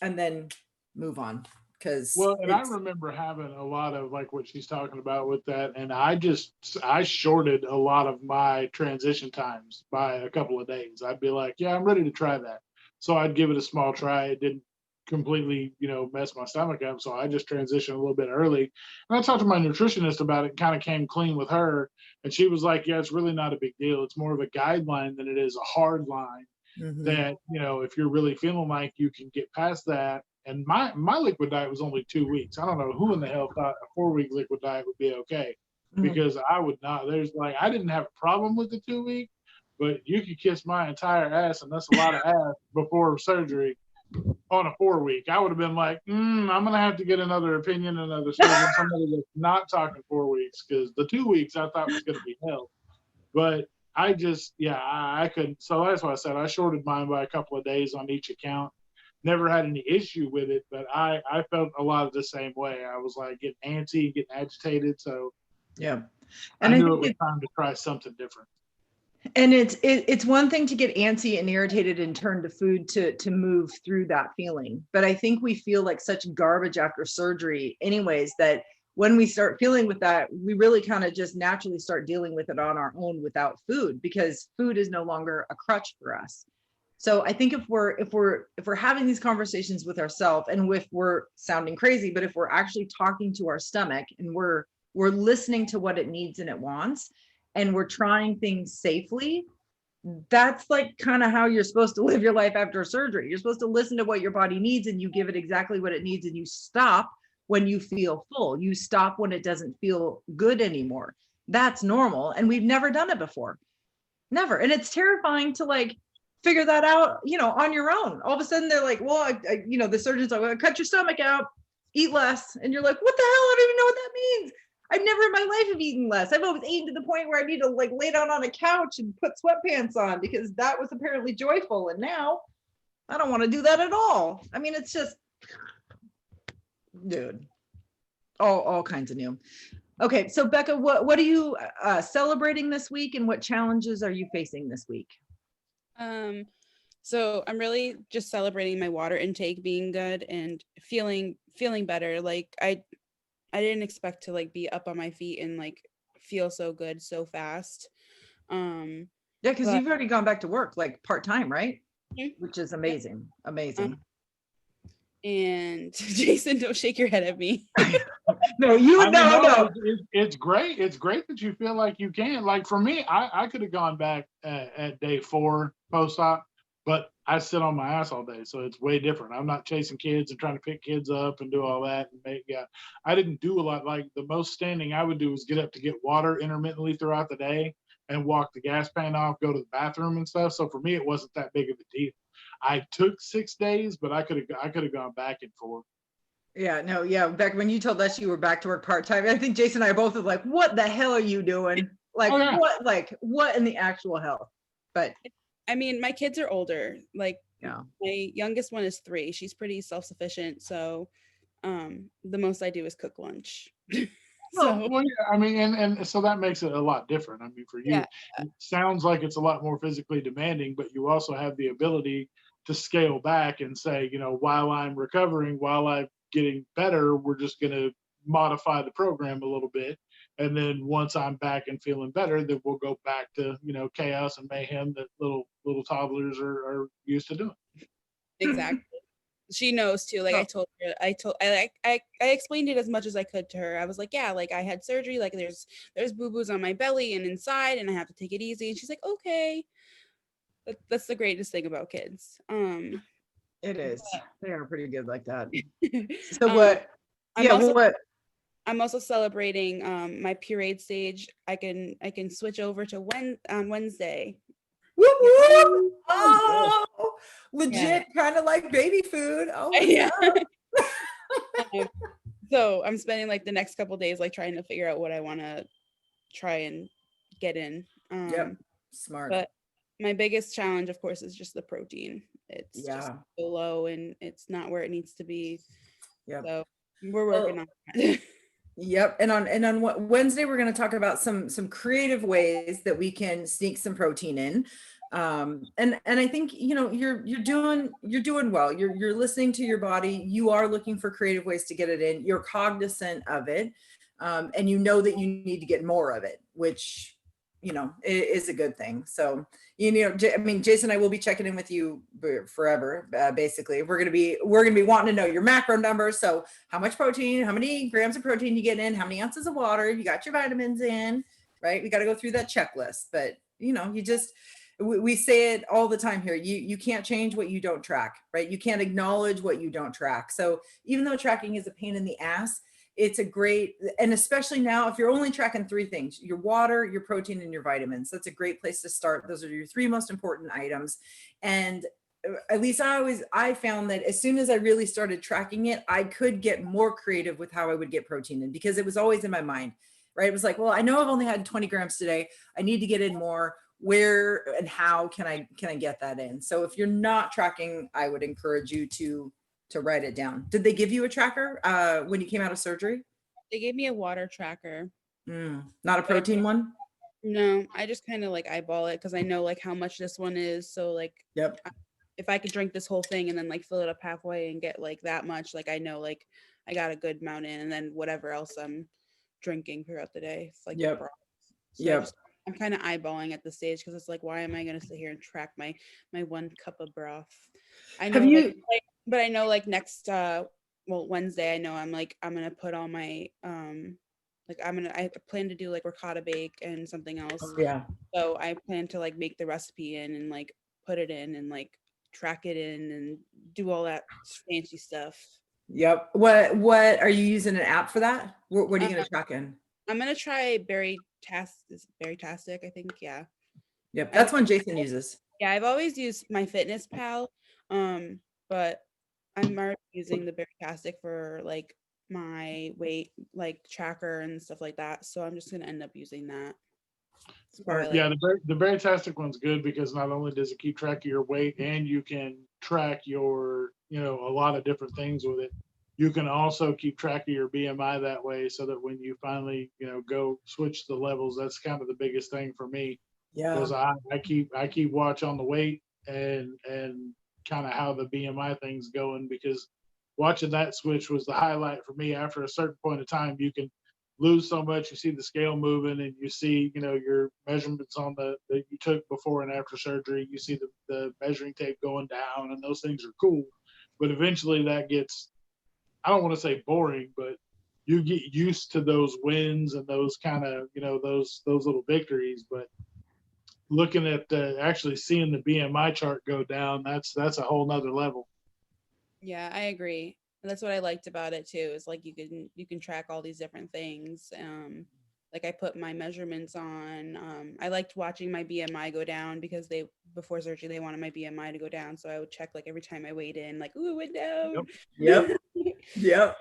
And then move on, because Well, and I remember having a lot of like what she's talking about with that, and I shorted a lot of my transition times by a couple of days. I'd be like, yeah, I'm ready to try that. So I'd give it a small try. It didn't completely, mess my stomach up. So I just transitioned a little bit early. And I talked to my nutritionist about it, kind of came clean with her. And she was like, yeah, it's really not a big deal. It's more of a guideline than it is a hard line Mhm. that, if you're really feeling like you can get past that. And my liquid diet was only 2 weeks. I don't know who in the hell thought a 4 week liquid diet would be okay, Mhm. because I would not. There's like, I didn't have a problem with the 2 week, but you could kiss my entire ass, and that's a lot of ass before surgery on a 4 week. I would have been like, I'm gonna have to get another opinion, another surgeon, somebody that's not talking 4 weeks, because the 2 weeks I thought was gonna be hell. But I just, yeah, I couldn't. So that's why I said I shorted mine by a couple of days on each account. Never had any issue with it, but I felt a lot of the same way. I was like getting antsy, getting agitated. So Yeah. I And I knew think it was time to try something different. and it's one thing to get antsy and irritated and turn to food to move through that feeling. But I think we feel like such garbage after surgery anyways, that when we start feeling with that, we really kind of just naturally start dealing with it on our own without food, because food is no longer a crutch for us. So I think if we're having these conversations with ourselves, and if we're sounding crazy, but if we're actually talking to our stomach, and we're listening to what it needs and it wants, and we're trying things safely, that's like kind of how you're supposed to live your life after surgery. You're supposed to listen to what your body needs, and you give it exactly what it needs, and you stop when you feel full. You stop when it doesn't feel good anymore. That's normal, and we've never done it before. Never. And it's terrifying to like figure that out, on your own. All of a sudden they're like, well, the surgeon's like, well, cut your stomach out, eat less. And you're like, what the hell? I don't even know what that means. I've never in my life have eaten less. I've always eaten to the point where I need to like lay down on a couch and put sweatpants on, because that was apparently joyful. And now I don't want to do that at all. I mean, it's just, dude, all kinds of new. Okay, so Becca, what are you celebrating this week, and what challenges are you facing this week? Um, so I'm really just celebrating my water intake being good and feeling better. Like I didn't expect to like be up on my feet and like feel so good so fast. Um, Yeah, because but you've already gone back to work like part-time, right? Mhm. Which is Yep. amazing. Amazing. And Jason, don't shake your head at me. No, you I would mean, no, no, no. it's great. It's great that you feel like you can. Like for me, I could have gone back at day 4 post-op, but I sit on my ass all day, so it's way different. I'm not chasing kids and trying to pick kids up and do all that. And I didn't do a lot. Like the most standing I would do was get up to get water intermittently throughout the day and walk the gas pan off, go to the bathroom and stuff. So for me, it wasn't that big of a deal. I took 6 days, but I could have gone back in 4. Yeah, no, yeah. Beck, when you told us you were back to work part-time, I think Jason and I both were like, what the hell are you doing? Oh yeah. What in the actual hell? But I mean, my kids are older. Like yeah. my youngest one is 3. She's pretty self-sufficient, so the most I do is cook lunch. So Well, yeah, I mean, and so that makes it a lot different. I mean, for you, yeah, it sounds like it's a lot more physically demanding, but you also have the ability to scale back and say, while I'm recovering, while I'm getting better, we're just going to modify the program a little bit. And then once I'm back and feeling better, then we'll go back to, chaos and mayhem that little toddlers are used to doing. exactly. She knows too. Like Oh, I explained it as much as I could to her. I was like, yeah, like I had surgery, like there's boo-boos on my belly and inside, and I have to take it easy. And she's like, okay. That's the greatest thing about kids. it is. They are pretty good like that. So um what? I'm Yeah, well, also what? I'm also celebrating my pureed stage. I can switch over to on Wednesday. Whoop, Yeah. whoop. Oh, good. Oh, Yeah. legit, kind of like baby food. Oh, what's Yeah. up? Um, so I'm spending like the next couple days like trying to figure out what I want to try and get in. Yep, smart. But my biggest challenge, of course, is just the protein. It's just Yeah, so low and it's not where it needs to be. yep. So we're Well, working on that. yep. And on Wednesday, we're going to talk about some creative ways that we can sneak some protein in. And I think, you know, you're doing well. You're listening to your body. You are looking for creative ways to get it in. You're cognizant of it. And you know that you need to get more of it, which, you know, is a good thing. So, you know, I mean, Jason and I will be checking in with you forever. Basically, we're gonna be wanting to know your macro numbers. So, how much protein, how many grams of protein you get in, how many ounces of water, you got your vitamins in, right? We got to go through that checklist. But you know, we say it all the time here. You can't change what you don't track, right? You can't acknowledge what you don't track. So, even though tracking is a pain in the ass, it's a great, and especially now, if you're only tracking 3 things, your water, your protein, and your vitamins, that's a great place to start. Those are your 3 most important items. And at least I found that as soon as I really started tracking it, I could get more creative with how I would get protein in, because it was always in my mind, right? It was like, well, I know I've only had 20 grams today. I need to get in more. Where and how can I get that in? So if you're not tracking, I would encourage you to write it down. Did they give you a tracker when you came out of surgery? They gave me a water tracker. Not a protein one? No, I just kind of like eyeball it because I know like how much this one is. So like, Yep. If I could drink this whole thing and then like fill it up halfway and get like that much, like I know like I got a good amount in, and then whatever else I'm drinking throughout the day, it's like Yep. broth. So Yep. I'm kind of eyeballing at the stage because it's like, why am I going to sit here and track my 1 cup of broth? I know, but I know like next Wednesday, I know I'm gonna put all my I plan to do like ricotta bake and something else. Oh, yeah. So I plan to like make the recipe in and like put it in and like track it in and do all that fancy stuff. Yep. What are you using an app for that? What are you going to track in? I'm gonna try Bariatric, I think. Yeah. Yep. That's one Jason uses. Yeah, I've always used my Fitness Pal, but I'm already using the Bariatric for like my weight like tracker and stuff like that. So I'm just gonna end up using that. Yeah, the Bariatric one's good because not only does it keep track of your weight, and you can track your, you know, a lot of different things with it. You can also keep track of your BMI that way, so that when you finally, you know, go switch the levels, that's kind of the biggest thing for me. Yeah. Because I keep watch on the weight and kind of how the BMI thing's going, because watching that switch was the highlight for me. After a certain point of time, you can lose so much, you see the scale moving, and you see, you know, your measurements on that you took before and after surgery. You see the measuring tape going down, and those things are cool. But eventually that gets, I don't want to say boring, but you get used to those wins and those kind of, you know, those little victories. But looking at actually seeing the BMI chart go down, that's a whole nother level. Yeah, I agree. That's what I liked about it too, is like you can track all these different things. Like I put my measurements on. I liked watching my BMI go down because before surgery they wanted my BMI to go down, so I would check like every time I weighed in, like, ooh, it went down. Yep. Yep.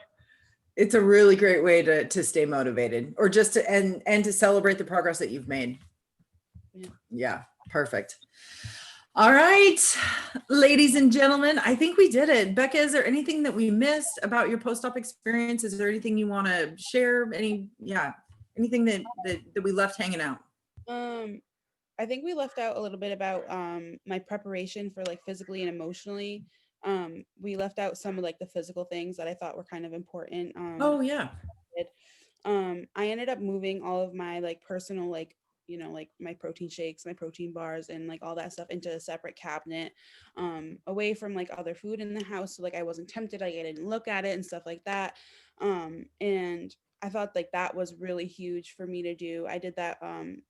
It's a really great way to stay motivated, or just to and to celebrate the progress that you've made. Yeah, perfect. All right, ladies and gentlemen, I think we did it. Becca, is there anything that we missed about your post-op experience? Is there anything you want to share? Anything that we left hanging out? I think we left out a little bit about my preparation for like physically and emotionally. We left out some of like the physical things that I thought were kind of important. Oh yeah. I ended up moving all of my like personal like, you know, like my protein shakes, my protein bars, and like all that stuff into a separate cabinet, away from like other food in the house. So like I wasn't tempted, like I didn't look at it and stuff like that. And I thought like that was really huge for me to do. I did that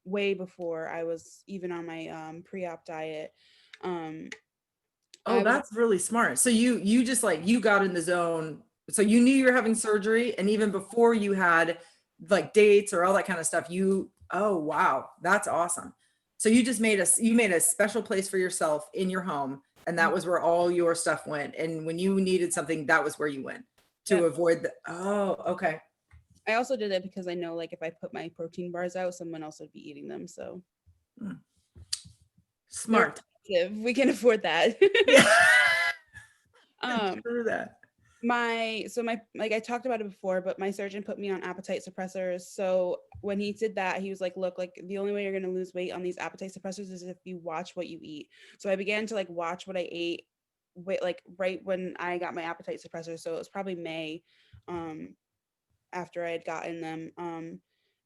way before I was even on my pre-op diet. Oh, that's really smart. So you just like, you got in the zone. So you knew you were having surgery, and even before you had like dates or all that kind of stuff, oh wow, that's awesome. So you just made a special place for yourself in your home, and that was where all your stuff went. And when you needed something, that was where you went to avoid okay. I also did it because I know like if I put my protein bars out, someone else would be eating them. So smart. We can afford that. Yeah. True that. Like I talked about it before, but my surgeon put me on appetite suppressors. So when he did that, he was like, look, like the only way you're going to lose weight on these appetite suppressors is if you watch what you eat. So I began to like watch what I ate, like right when I got my appetite suppressor. So it was probably May, after I had gotten them.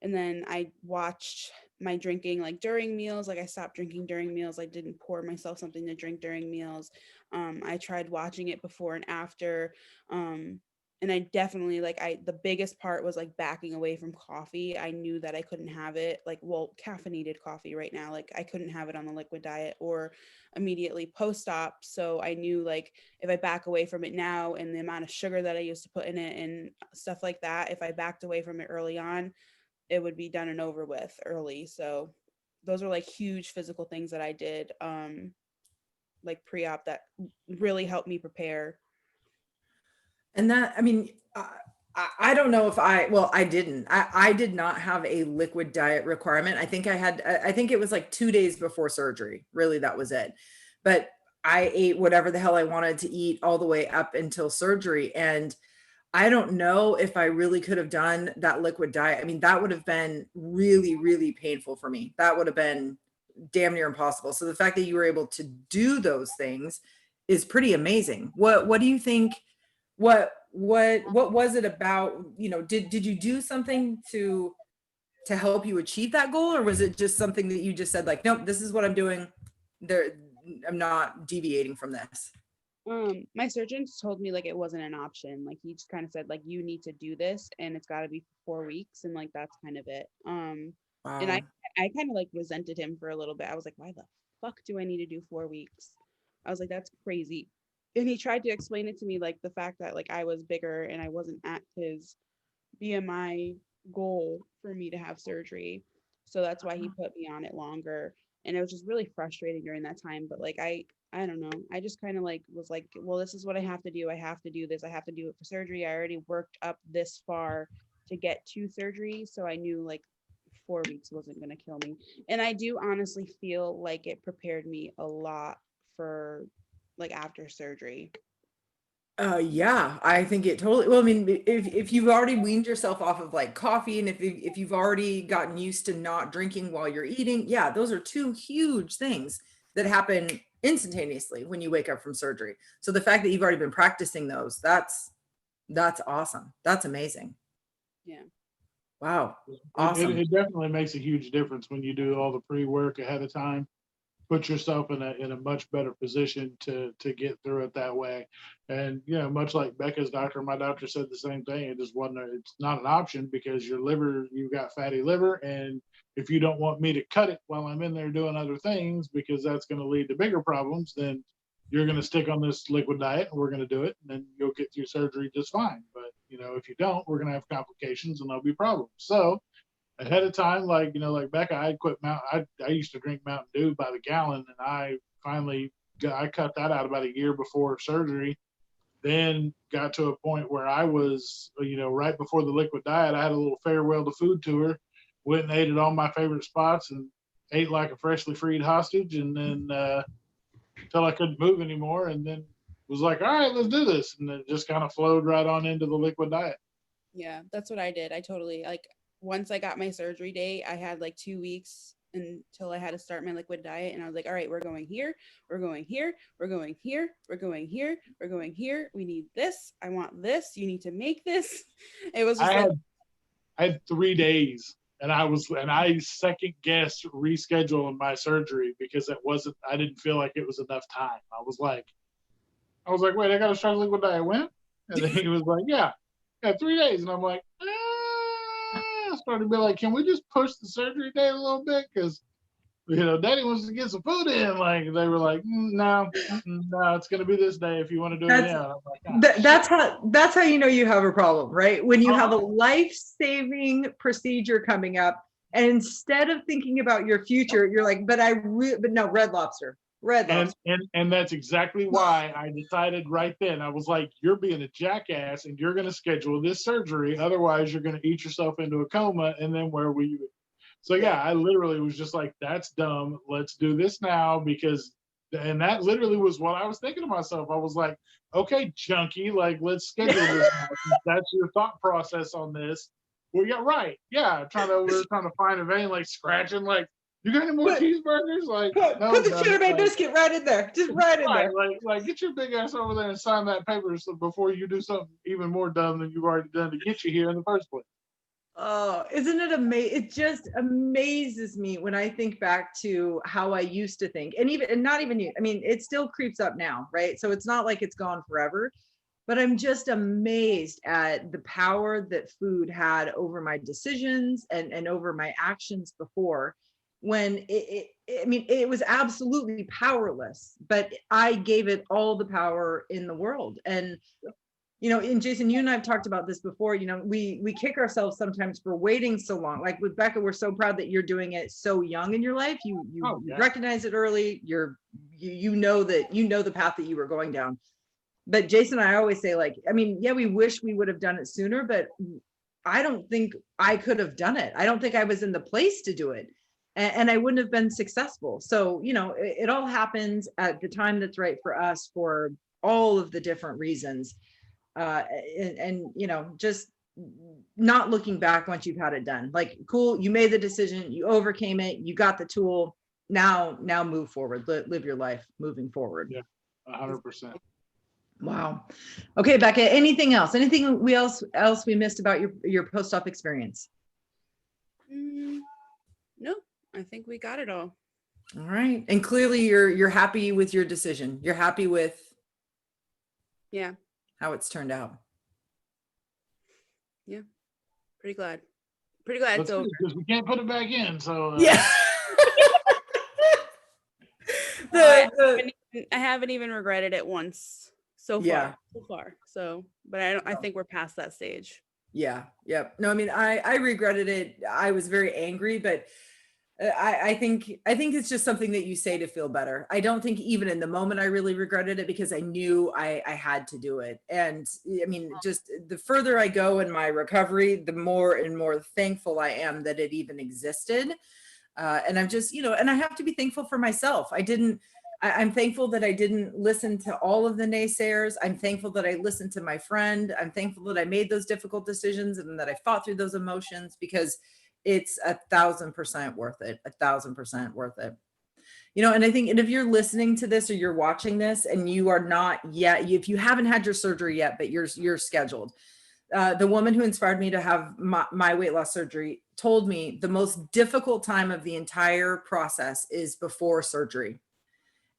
And then I watched my drinking like during meals. Like I stopped drinking during meals. I didn't pour myself something to drink during meals. I tried watching it before and after. And I definitely like the biggest part was like backing away from coffee. I knew that I couldn't have it like, well, caffeinated coffee right now. Like I couldn't have it on the liquid diet or immediately post-op. So I knew like if I back away from it now and the amount of sugar that I used to put in it and stuff like that, if I backed away from it early on, it would be done and over with early. So those are like huge physical things that I did like pre-op that really helped me prepare. And that, I mean, I don't know if I didn't. I did not have a liquid diet requirement. I think I think it was like 2 days before surgery. Really, that was it. But I ate whatever the hell I wanted to eat all the way up until surgery. And I don't know if I really could have done that liquid diet. I mean, that would have been really, really painful for me. That would have been damn near impossible. So the fact that you were able to do those things is pretty amazing. What do you think? What was it about? Did you do something to help you achieve that goal, or was it just something that you just said like, nope, this is what I'm doing. There, I'm not deviating from this. My surgeon told me like it wasn't an option. Like he just kind of said like you need to do this and it's got to be for 4 weeks and like that's kind of it. And I Wow. kind of like resented him for a little bit. I was like, why the fuck do I need to do 4 weeks? I was like, that's crazy. And he tried to explain it to me like the fact that like I was bigger and I wasn't at his BMI goal for me to have surgery. So that's why he put me on it longer. And it was just really frustrating during that time. But like I don't know. I just kind of like was like, well, this is what I have to do. I have to do this. I have to do it for surgery. I already worked up this far to get to surgery. So I knew like 4 weeks wasn't going to kill me. And I do honestly feel like it prepared me a lot for like after surgery. Yeah, I think it totally. Well, I mean, if you've already weaned yourself off of like coffee, and if you've already gotten used to not drinking while you're eating, yeah, those are two huge things that happen instantaneously when you wake up from surgery. So the fact that you've already been practicing those, that's awesome. That's amazing. Yeah. Wow, It, awesome. it definitely makes a huge difference when you do all the pre-work ahead of time. Put yourself in a much better position to get through it that way. And much like Becca's doctor, my doctor said the same thing. It's not an option because your liver, you've got fatty liver, and if you don't want me to cut it while I'm in there doing other things because that's going to lead to bigger problems, then you're going to stick on this liquid diet and we're going to do it, and then you'll get through surgery just fine. But if you don't, we're going to have complications and there'll be problems. So ahead of time, like Becca, I quit I used to drink Mountain Dew by the gallon, and I cut that out about a year before surgery. Then got to a point where I was, right before the liquid diet, I had a little farewell to food tour, went and ate at all my favorite spots, and ate like a freshly freed hostage, and then until I couldn't move anymore, and then was like, all right, let's do this, and then just kind of flowed right on into the liquid diet. Yeah, that's what I did. I totally like once I got my surgery date, I had like 2 weeks until I had to start my liquid diet. And I was like, all right, we're going here, we're going here, we're going here, we're going here, we're going here. We need this. I want this. You need to make this. It was just I like, had I had 3 days, and I second guessed rescheduling my surgery because I didn't feel like it was enough time. I was like, wait, I got to start liquid diet when? And then he was like, yeah, 3 days, and I'm like, I started to be like, can we just push the surgery date a little bit because Daddy wants to get some food in. Like they were like, no, no, it's gonna be this day if you want to do it That's now. I'm like, shit. that's how you know you have a problem, right? When you have a Uh-huh. life-saving procedure coming up, and instead of thinking about your future, you're like, but no, Red Lobster, Red And, Lobster. and and that's exactly why I decided right then. I was like, you're being a jackass and you're going to schedule this surgery. Otherwise, you're going to eat yourself into a coma. And then where will you? So, Yeah. yeah, I literally was just like, that's dumb. Let's do this now and that literally was what I was thinking to myself. I was like, okay, junkie, like, let's schedule this now. That's your thought process on this. Well, yeah, right. Yeah, we're trying to find a vein, like scratching, like, you got any more Put- cheeseburgers? Like, no, Put the done. Cheddar Bay Like, biscuit right in there. Just right in right, there. like get your big ass over there and sign that paper before you do something even more dumb than you've already done to get you here in the first place. Oh, isn't it amazing? It just amazes me when I think back to how I used to think, and not even you. I mean, it still creeps up now, right? So it's not like it's gone forever, but I'm just amazed at the power that food had over my decisions and over my actions before, when I mean, it was absolutely powerless, but I gave it all the power in the world. And and Jason, you and I've talked about this before. We kick ourselves sometimes for waiting so long. Like with Becca, we're so proud that you're doing it so young in your life. You Oh, yeah. recognize it early. You know that the path that you were going down. But Jason and I always say, like, I mean, yeah, we wish we would have done it sooner, but I don't think I could have done it. I don't think I was in the place to do it. And I wouldn't have been successful. So, it all happens at the time that's right for us for all of the different reasons. And just not looking back once you've had it done. Like, cool, you made the decision, you overcame it, you got the tool. Now move forward, live your life moving forward. Yeah, 100%. Wow. Okay, Becca, anything else? Anything we missed about your post-op experience? No, I think we got it all. All right. And clearly you're happy with your decision. You're happy with Yeah. how it's turned out. Yeah. Pretty glad it's over. Because we can't put it back in. So Yeah. I haven't even regretted it once so Yeah. far. So, but I think we're past that stage. Yeah. Yep. No, I mean, I regretted it. I was very angry, but I think it's just something that you say to feel better. I don't think even in the moment I really regretted it, because I knew I had to do it. And I mean, just the further I go in my recovery, the more and more thankful I am that it even existed. And I'm just, and I have to be thankful for myself. I'm thankful that I didn't listen to all of the naysayers. I'm thankful that I listened to my friend. I'm thankful that I made those difficult decisions and that I fought through those emotions, because it's 1,000% worth it. 1,000% worth it. And I think, and if you're listening to this or you're watching this and you are not yet, if you haven't had your surgery yet, but you're scheduled, the woman who inspired me to have my weight loss surgery told me the most difficult time of the entire process is before surgery.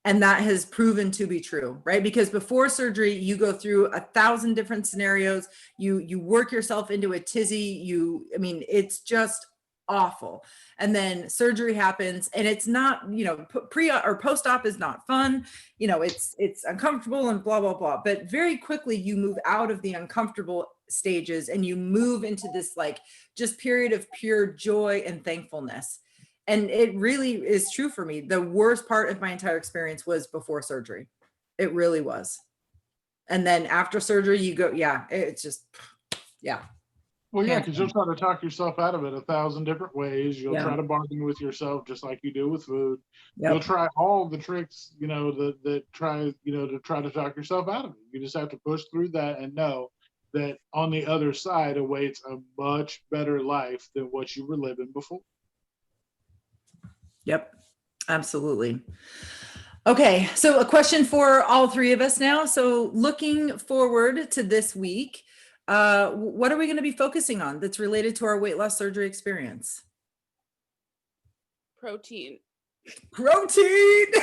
And that has proven to be true, right? Because before surgery, you go through 1,000 different scenarios. You work yourself into a tizzy. It's just awful. And then surgery happens, and it's not, pre or post-op is not fun. It's uncomfortable and blah, blah, blah. But very quickly you move out of the uncomfortable stages and you move into this just period of pure joy and thankfulness. And it really is true for me. The worst part of my entire experience was before surgery. It really was. And then after surgery, you go, yeah, it's just, yeah. Well, yeah, because you'll try to talk yourself out of it 1,000 different ways. You'll Yeah. try to bargain with yourself just like you do with food. Yep. You'll try all the tricks, that try, to try to talk yourself out of it. You just have to push through that and know that on the other side awaits a much better life than what you were living before. Yep, absolutely. Okay, so a question for all three of us now. So looking forward to this week, what are we going to be focusing on that's related to our weight loss surgery experience? Protein. Perfect.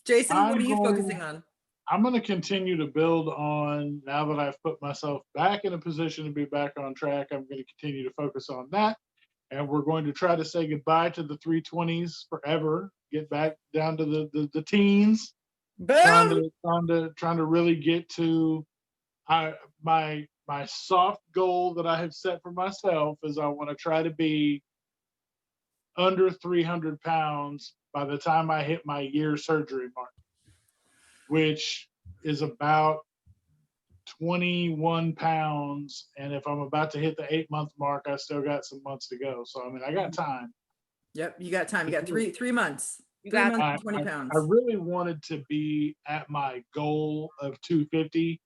Jason, what are you focusing on? I'm going to continue to build on, now that I've put myself back in a position to be back on track, I'm going to continue to focus on that. And we're going to try to say goodbye to the 320s forever, get back down to the teens. Boom! Trying to really get to my soft goal that I have set for myself is I want to try to be under 300 pounds by the time I hit my year surgery mark, which is about 21 pounds. And if I'm about to hit the 8-month mark, I still got some months to go. So, I got time. Yep, you got time. You got three months. You 3 got months, 20 pounds. I really wanted to be at my goal of 250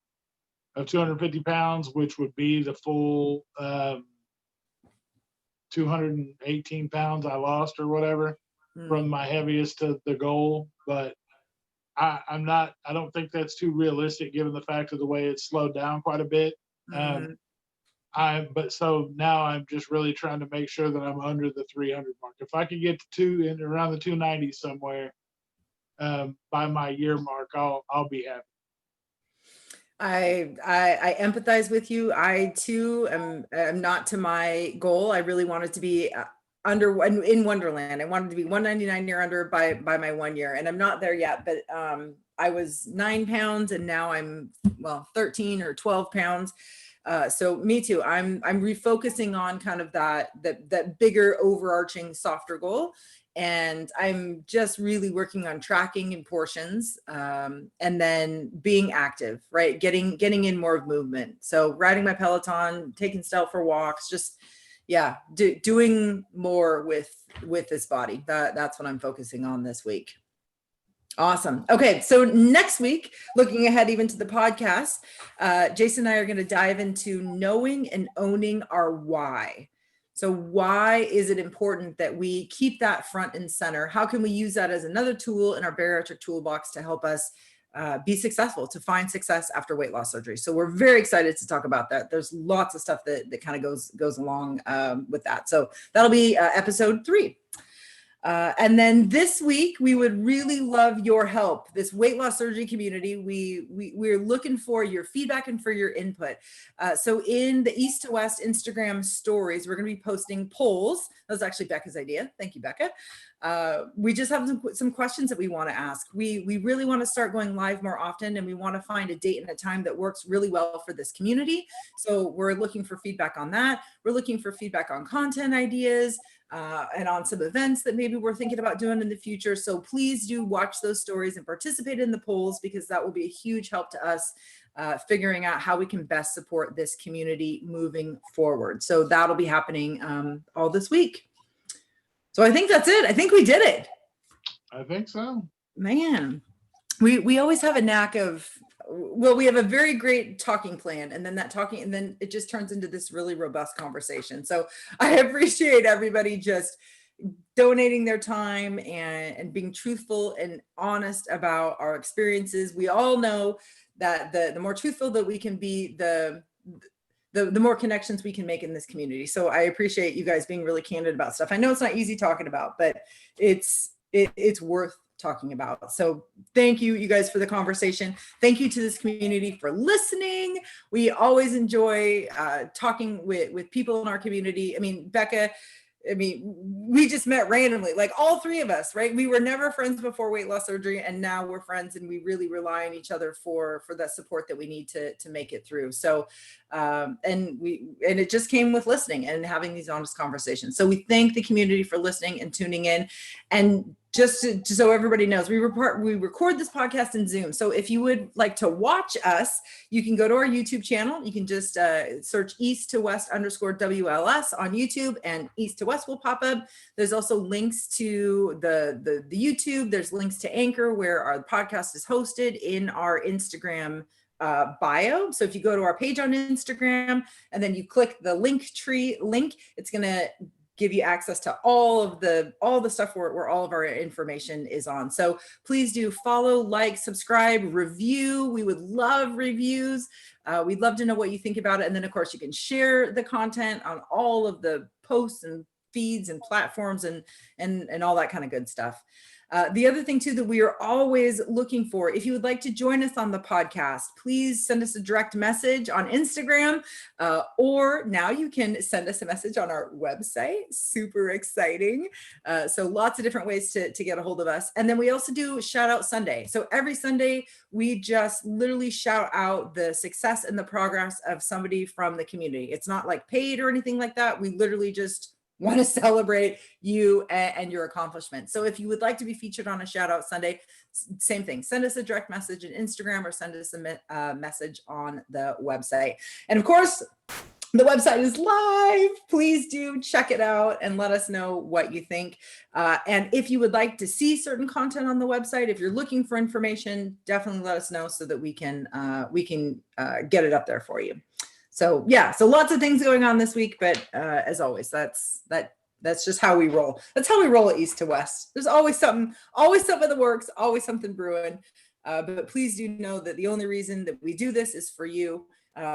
of 250 pounds, which would be the full 218 pounds I lost or whatever from my heaviest to the goal. But I don't think that's too realistic given the fact of the way it's slowed down quite a bit. But so now I'm just really trying to make sure that I'm under the 300 mark. If I could get to around the 290 somewhere by my year mark, I'll be happy. I empathize with you. I too am not to my goal. I really wanted to be under in Wonderland. I wanted to be 199 or under by my 1 year, and I'm not there yet. But I was 9 pounds, and now I'm 13 or 12 pounds. So me too. I'm refocusing on kind of that bigger, overarching, softer goal. And I'm just really working on tracking in portions, and then being active, right? Getting in more of movement. So riding my Peloton, taking Stella for walks, just, doing more with this body. That's what I'm focusing on this week. Awesome. Okay. So next week, looking ahead even to the podcast, Jason and I are going to dive into knowing and owning our why. So why is it important that we keep that front and center? How can we use that as another tool in our bariatric toolbox to help us be successful, to find success after weight loss surgery? So we're very excited to talk about that. There's lots of stuff that kind of goes along with that. So that'll be episode 3. And then this week, we would really love your help. This weight loss surgery community, we're looking for your feedback and for your input. So in the East to West Instagram stories, we're going to be posting polls. That was actually Becca's idea. Thank you, Becca. We just have some questions that we want to ask. We really want to start going live more often, and we want to find a date and a time that works really well for this community. So we're looking for feedback on that. We're looking for feedback on content ideas, and on some events that maybe we're thinking about doing in the future. So please do watch those stories and participate in the polls, because that will be a huge help to us figuring out how we can best support this community moving forward. So that'll be happening all this week. So I think that's it. I think we did it. I think so. Man, we always have a knack of, we have a very great talking plan, and then it just turns into this really robust conversation. So I appreciate everybody just donating their time and being truthful and honest about our experiences. We all know that the more truthful that we can be, the more connections we can make in this community. So I appreciate you guys being really candid about stuff. I know it's not easy talking about, but it's worth talking about. So thank you guys for the conversation. Thank you to this community for listening. We always enjoy talking with people in our community. I mean, Becca, we just met randomly, like all 3 of us, right? We were never friends before weight loss surgery, and now we're friends, and we really rely on each other for that support that we need to make it through. So, and it just came with listening and having these honest conversations. So we thank the community for listening and tuning in. And just so everybody knows, we record this podcast in Zoom. So if you would like to watch us, you can go to our YouTube channel. You can just search East to West _WLS on YouTube, and East to West will pop up. There's also links to the YouTube. There's links to Anchor, where our podcast is hosted, in our Instagram bio. So if you go to our page on Instagram and then you click the Linktree link, it's going to give you access to all the stuff where all of our information is on. So please do follow, like, subscribe, review. We would love reviews. We'd love to know what you think about it. And then of course you can share the content on all of the posts and feeds and platforms and all that kind of good stuff. The other thing too that we are always looking for, if you would like to join us on the podcast, please send us a direct message on Instagram, or now you can send us a message on our website. Super exciting. So lots of different ways to get a hold of us. And then we also do Shout Out Sunday. So every Sunday, we just literally shout out the success and the progress of somebody from the community. It's not like paid or anything like that. We literally just want to celebrate you and your accomplishments. So if you would like to be featured on a Shout Out Sunday, same thing. Send us a direct message on Instagram, or send us a message on the website. And of course, The website is live. Please do check it out and let us know what you think. And if you would like to see certain content on the website, if you're looking for information, definitely let us know so that we can get it up there for you. So yeah, so lots of things going on this week, but as always, that's just how we roll. That's how we roll at East to West. There's always something in the works, always something brewing. But please do know that the only reason that we do this is for you.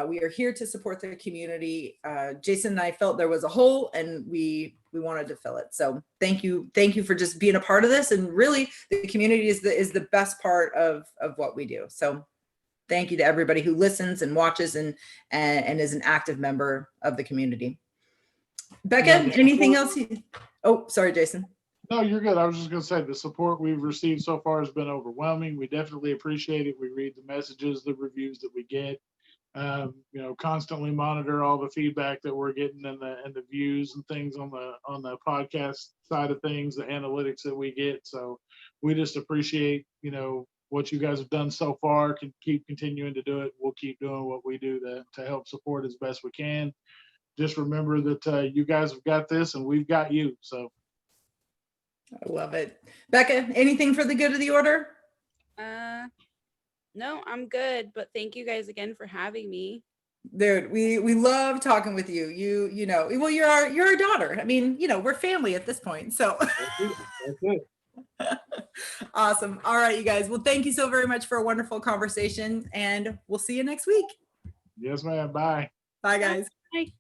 We are here to support the community. Jason and I felt there was a hole, and we wanted to fill it. So thank you for just being a part of this. And really, the community is the best part of what we do. So thank you to everybody who listens and watches and is an active member of the community. Becca, anything else? Oh, sorry, Jason. No, you're good. I was just going to say the support we've received so far has been overwhelming. We definitely appreciate it. We read the messages, the reviews that we get. Constantly monitor all the feedback that we're getting and the views and things on the podcast side of things, the analytics that we get. So we just appreciate, what you guys have done so far. Can keep continuing to do it. We'll keep doing what we do to help support as best we can. Just remember that you guys have got this and we've got you. So I love it. Becca, anything for the good of the order? No, I'm good, but thank you guys again for having me. Dude, we love talking with you. Well, you're our daughter. I mean, we're family at this point. So that's it. Awesome. All right, you guys. Well, thank you so very much for a wonderful conversation, and we'll see you next week. Yes, ma'am. Bye. Bye, guys. Bye.